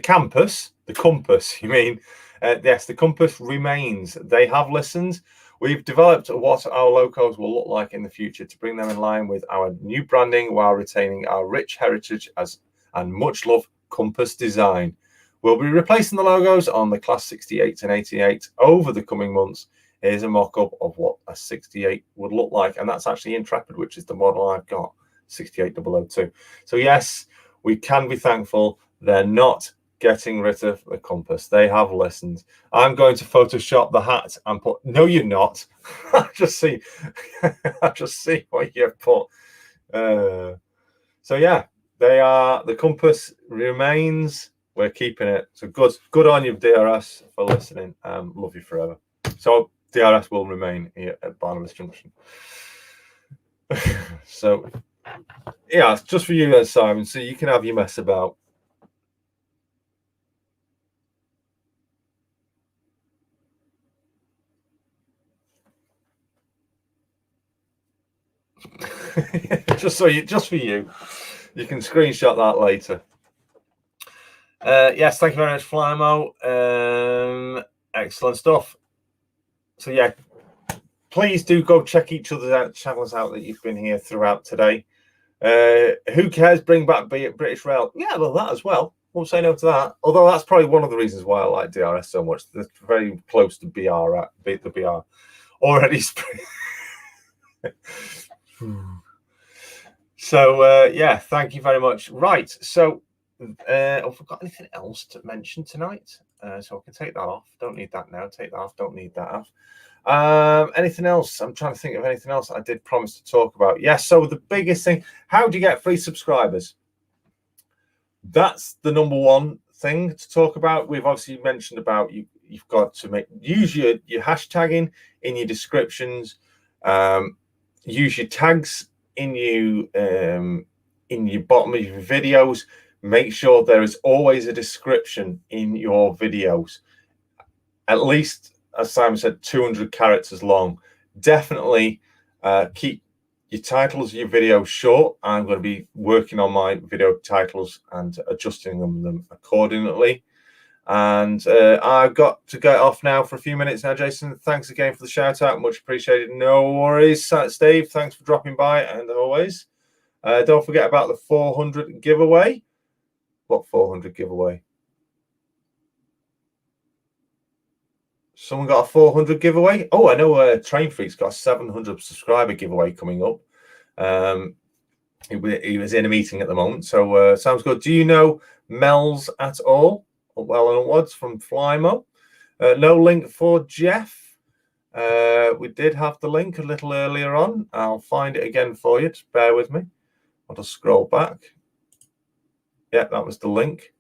campus. The compass, you mean? Yes, the compass remains. They have listened. We've developed what our logos will look like in the future to bring them in line with our new branding while retaining our rich heritage and much love compass design. We'll be replacing the logos on the Class 68 and 88 over the coming months. Here's a mock-up of what a 68 would look like, and that's actually Intrepid, which is the model I've got, 68002. So yes, we can be thankful they're not getting rid of the compass. They have listened. I'm going to Photoshop the hat and put. No, you're not. I just see what you've put. So yeah, they are. The compass remains. We're keeping it. So good on you, DRS, for listening. Love you forever. So DRS will remain here at Barnabas Junction. So yeah, it's just for you then, Simon. So you can have your mess about. just for you can screenshot that later. Yes, thank you very much, Flymo. Excellent stuff. So yeah, please do go check each other's channels out that you've been here throughout today. Who cares? Bring back British Rail. Yeah, well, that as well. Won't say no to that. Although that's probably one of the reasons why I like DRS so much. They're very close to BR. The BR already. So yeah, thank you very much. Right. So I've forgot anything else to mention tonight. So I can take that off. Don't need that now. Take that off. Don't need that off. Anything else? I'm trying to think of anything else I did promise to talk about. Yes, so the biggest thing, how do you get free subscribers? That's the number one thing to talk about. We've obviously mentioned about you've got to use your hashtagging in your descriptions, use your tags in your bottom of your videos. Make sure there is always a description in your videos, at least, as Simon said, 200 characters long. Definitely keep your titles of your videos short. I'm going to be working on my video titles and adjusting them accordingly. And I've got to get off now for a few minutes now, Jason. Thanks again for the shout out. Much appreciated. No worries. Steve, thanks for dropping by. And always, don't forget about the 400 giveaway. What 400 giveaway? Someone got a 400 giveaway. Oh, I know Train Freak's got a 700 subscriber giveaway coming up. He was in a meeting at the moment, so sounds good. Do you know Mel's at all? Well and onwards from Flymo. No link for Jeff. We did have the link a little earlier on. I'll find it again for you. Just bear with me. I'll just scroll back. Yeah, that was the link.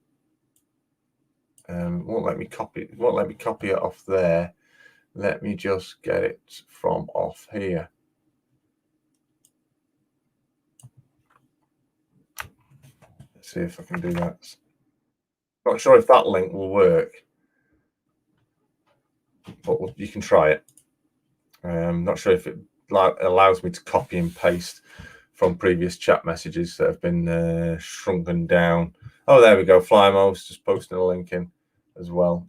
Won't let me copy it off there. Let me just get it from off here. Let's see if I can do that. Not sure if that link will work, but you can try it. Not sure if it allows me to copy and paste from previous chat messages that have been shrunken down. Oh, there we go. Flymo's just posting a link in as well.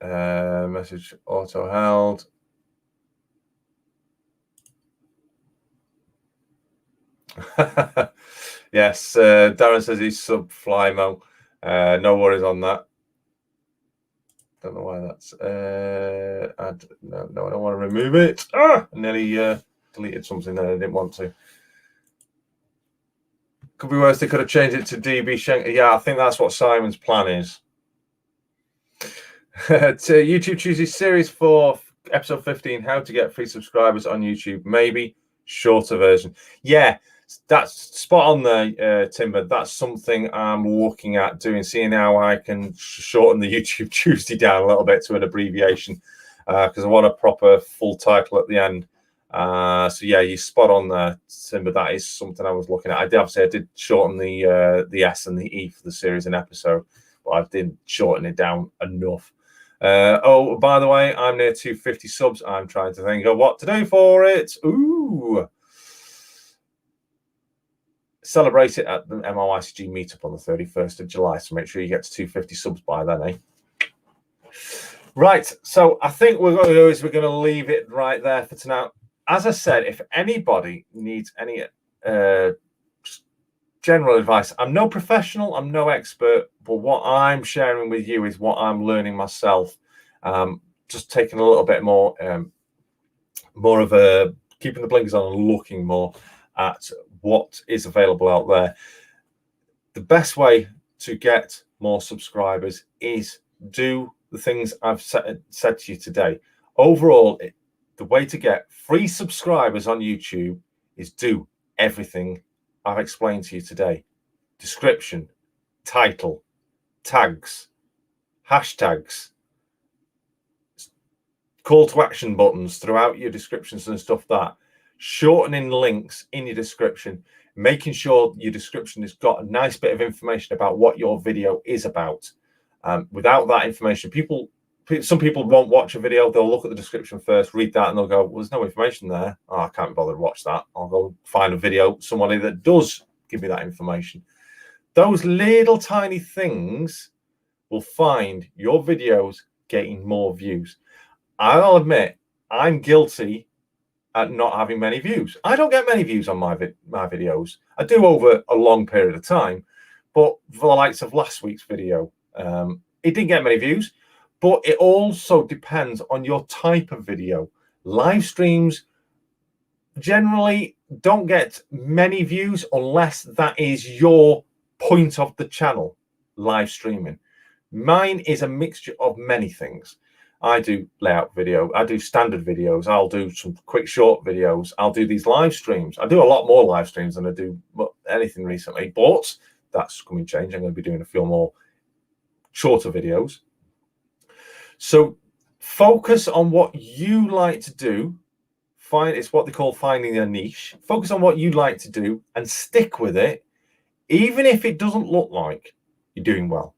Message auto held. Yes, Darren says he's sub Flymo. No worries on that. Don't know why that's. No, I don't want to remove it. I nearly deleted something that I didn't want to. Could be worse. They could have changed it to DB Schenker. Yeah, I think that's what Simon's plan is. To YouTube chooses Series 4, Episode 15, how to get free subscribers on YouTube. Maybe shorter version. Yeah, that's spot on there, Timber. That's something I'm looking at doing, seeing how I can shorten the YouTube Tuesday down a little bit to an abbreviation, because I want a proper full title at the end. So yeah, you're spot on there, Timber. That is something I was looking at. I did shorten the S and the E for the series and episode, but I didn't shorten it down enough. Oh, by the way, I'm near 250 subs. I'm trying to think of what to do for it. Ooh. Celebrate it at the MRYCG meetup on the 31st of July. So make sure you get to 250 subs by then, eh? Right. So I think what we're going to do is we're going to leave it right there for tonight. As I said, if anybody needs any general advice, I'm no professional, I'm no expert, but what I'm sharing with you is what I'm learning myself. Just taking a little bit more of a keeping the blinkers on and looking more at what is available out there. The best way to get more subscribers is do the things I've said to you today. Overall, the way to get free subscribers on YouTube is do everything I've explained to you today. Description, title, tags, hashtags, call to action buttons throughout your descriptions and stuff that. Shortening links in your description, making sure your description has got a nice bit of information about what your video is about. Without that information, people some people won't watch a video. They'll look at the description first, read that, and they'll go, well, there's no information there. Oh, I can't be bothered to watch that. I'll go find a video, somebody that does give me that information. Those little tiny things will find your videos getting more views. I'll admit, I'm guilty at not having many views. I don't get many views on my videos. I do over a long period of time, but for the likes of last week's video, it didn't get many views. But it also depends on your type of video. Live streams generally don't get many views unless that is your point of the channel, live streaming. Mine is a mixture of many things. I do layout video, I do standard videos, I'll do some quick short videos, I'll do these live streams. I do a lot more live streams than I do anything recently, but that's coming change. I'm going to be doing a few more shorter videos. So focus on what you like to do. It's what they call finding a niche. Focus on what you like to do and stick with it, even if it doesn't look like you're doing well.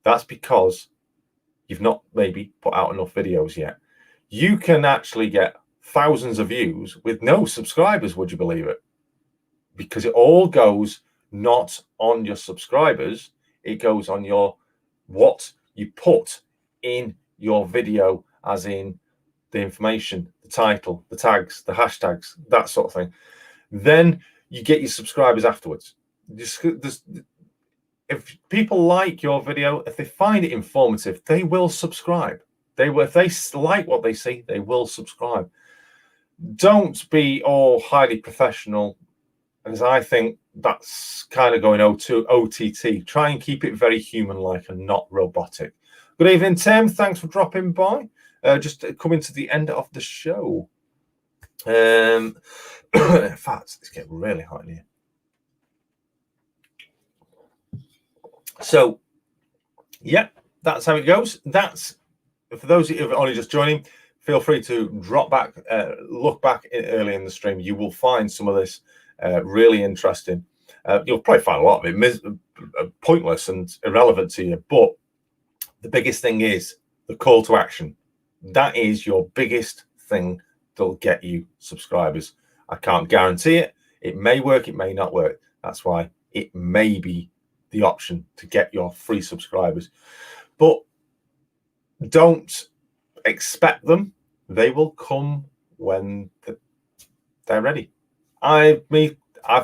That's because you've not maybe put out enough videos yet. You can actually get thousands of views with no subscribers, would you believe it? Because it all goes not on your subscribers, it goes on your what you put in your video, as in the information, the title, the tags, the hashtags, that sort of thing. Then you get your subscribers afterwards. If people like your video, if they find it informative, they will subscribe. If they like what they see, they will subscribe. Don't be all highly professional, because I think that's kind of going OTT. Try and keep it very human-like and not robotic. Good evening, Tim. Thanks for dropping by. Just coming to the end of the show. In fact, it's getting really hot in here. So, yeah, that's how it goes. That's, for those of you who are only just joining, feel free to drop back, look back early in the stream. You will find some of this really interesting. You'll probably find a lot of it pointless and irrelevant to you, but the biggest thing is the call to action. That is your biggest thing that'll get you subscribers. I can't guarantee it. It may work, it may not work. That's why it may be the option to get your free subscribers. But don't expect them. They will come when they're ready. I've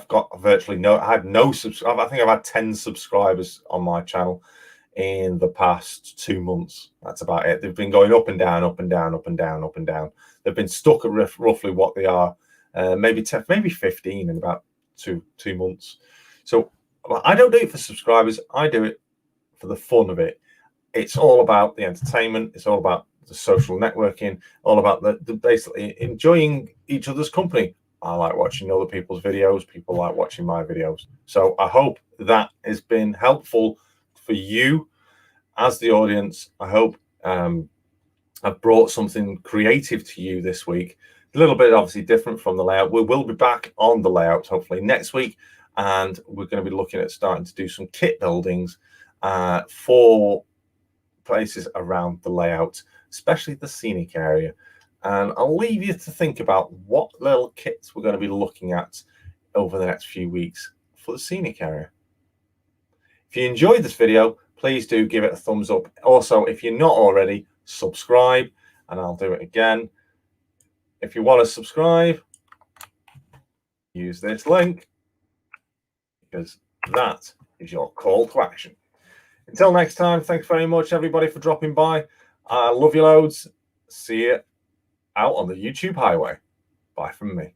got virtually no, I have no subscribers. I think I've had 10 subscribers on my channel in the past 2 months. That's about it. They've been going up and down, up and down, up and down, up and down. They've been stuck at roughly what they are, maybe 15 in about two months. So I don't do it for subscribers. I do it for the fun of it. It's all about the entertainment. It's all about the social networking, all about the basically enjoying each other's company. I like watching other people's videos. People like watching my videos. So I hope that has been helpful for you as the audience. I hope I've brought something creative to you this week. A little bit obviously different from the layout. We will be back on the layout hopefully next week, and we're going to be looking at starting to do some kit buildings for places around the layout, especially the scenic area. And I'll leave you to think about what little kits we're going to be looking at over the next few weeks for the scenic area. If you enjoyed this video, please do give it a thumbs up. Also, if you're not already, subscribe, and I'll do it again. If you want to subscribe, use this link, because that is your call to action. Until next time, thanks very much, everybody, for dropping by. I love you loads. See you out on the YouTube highway. Bye from me.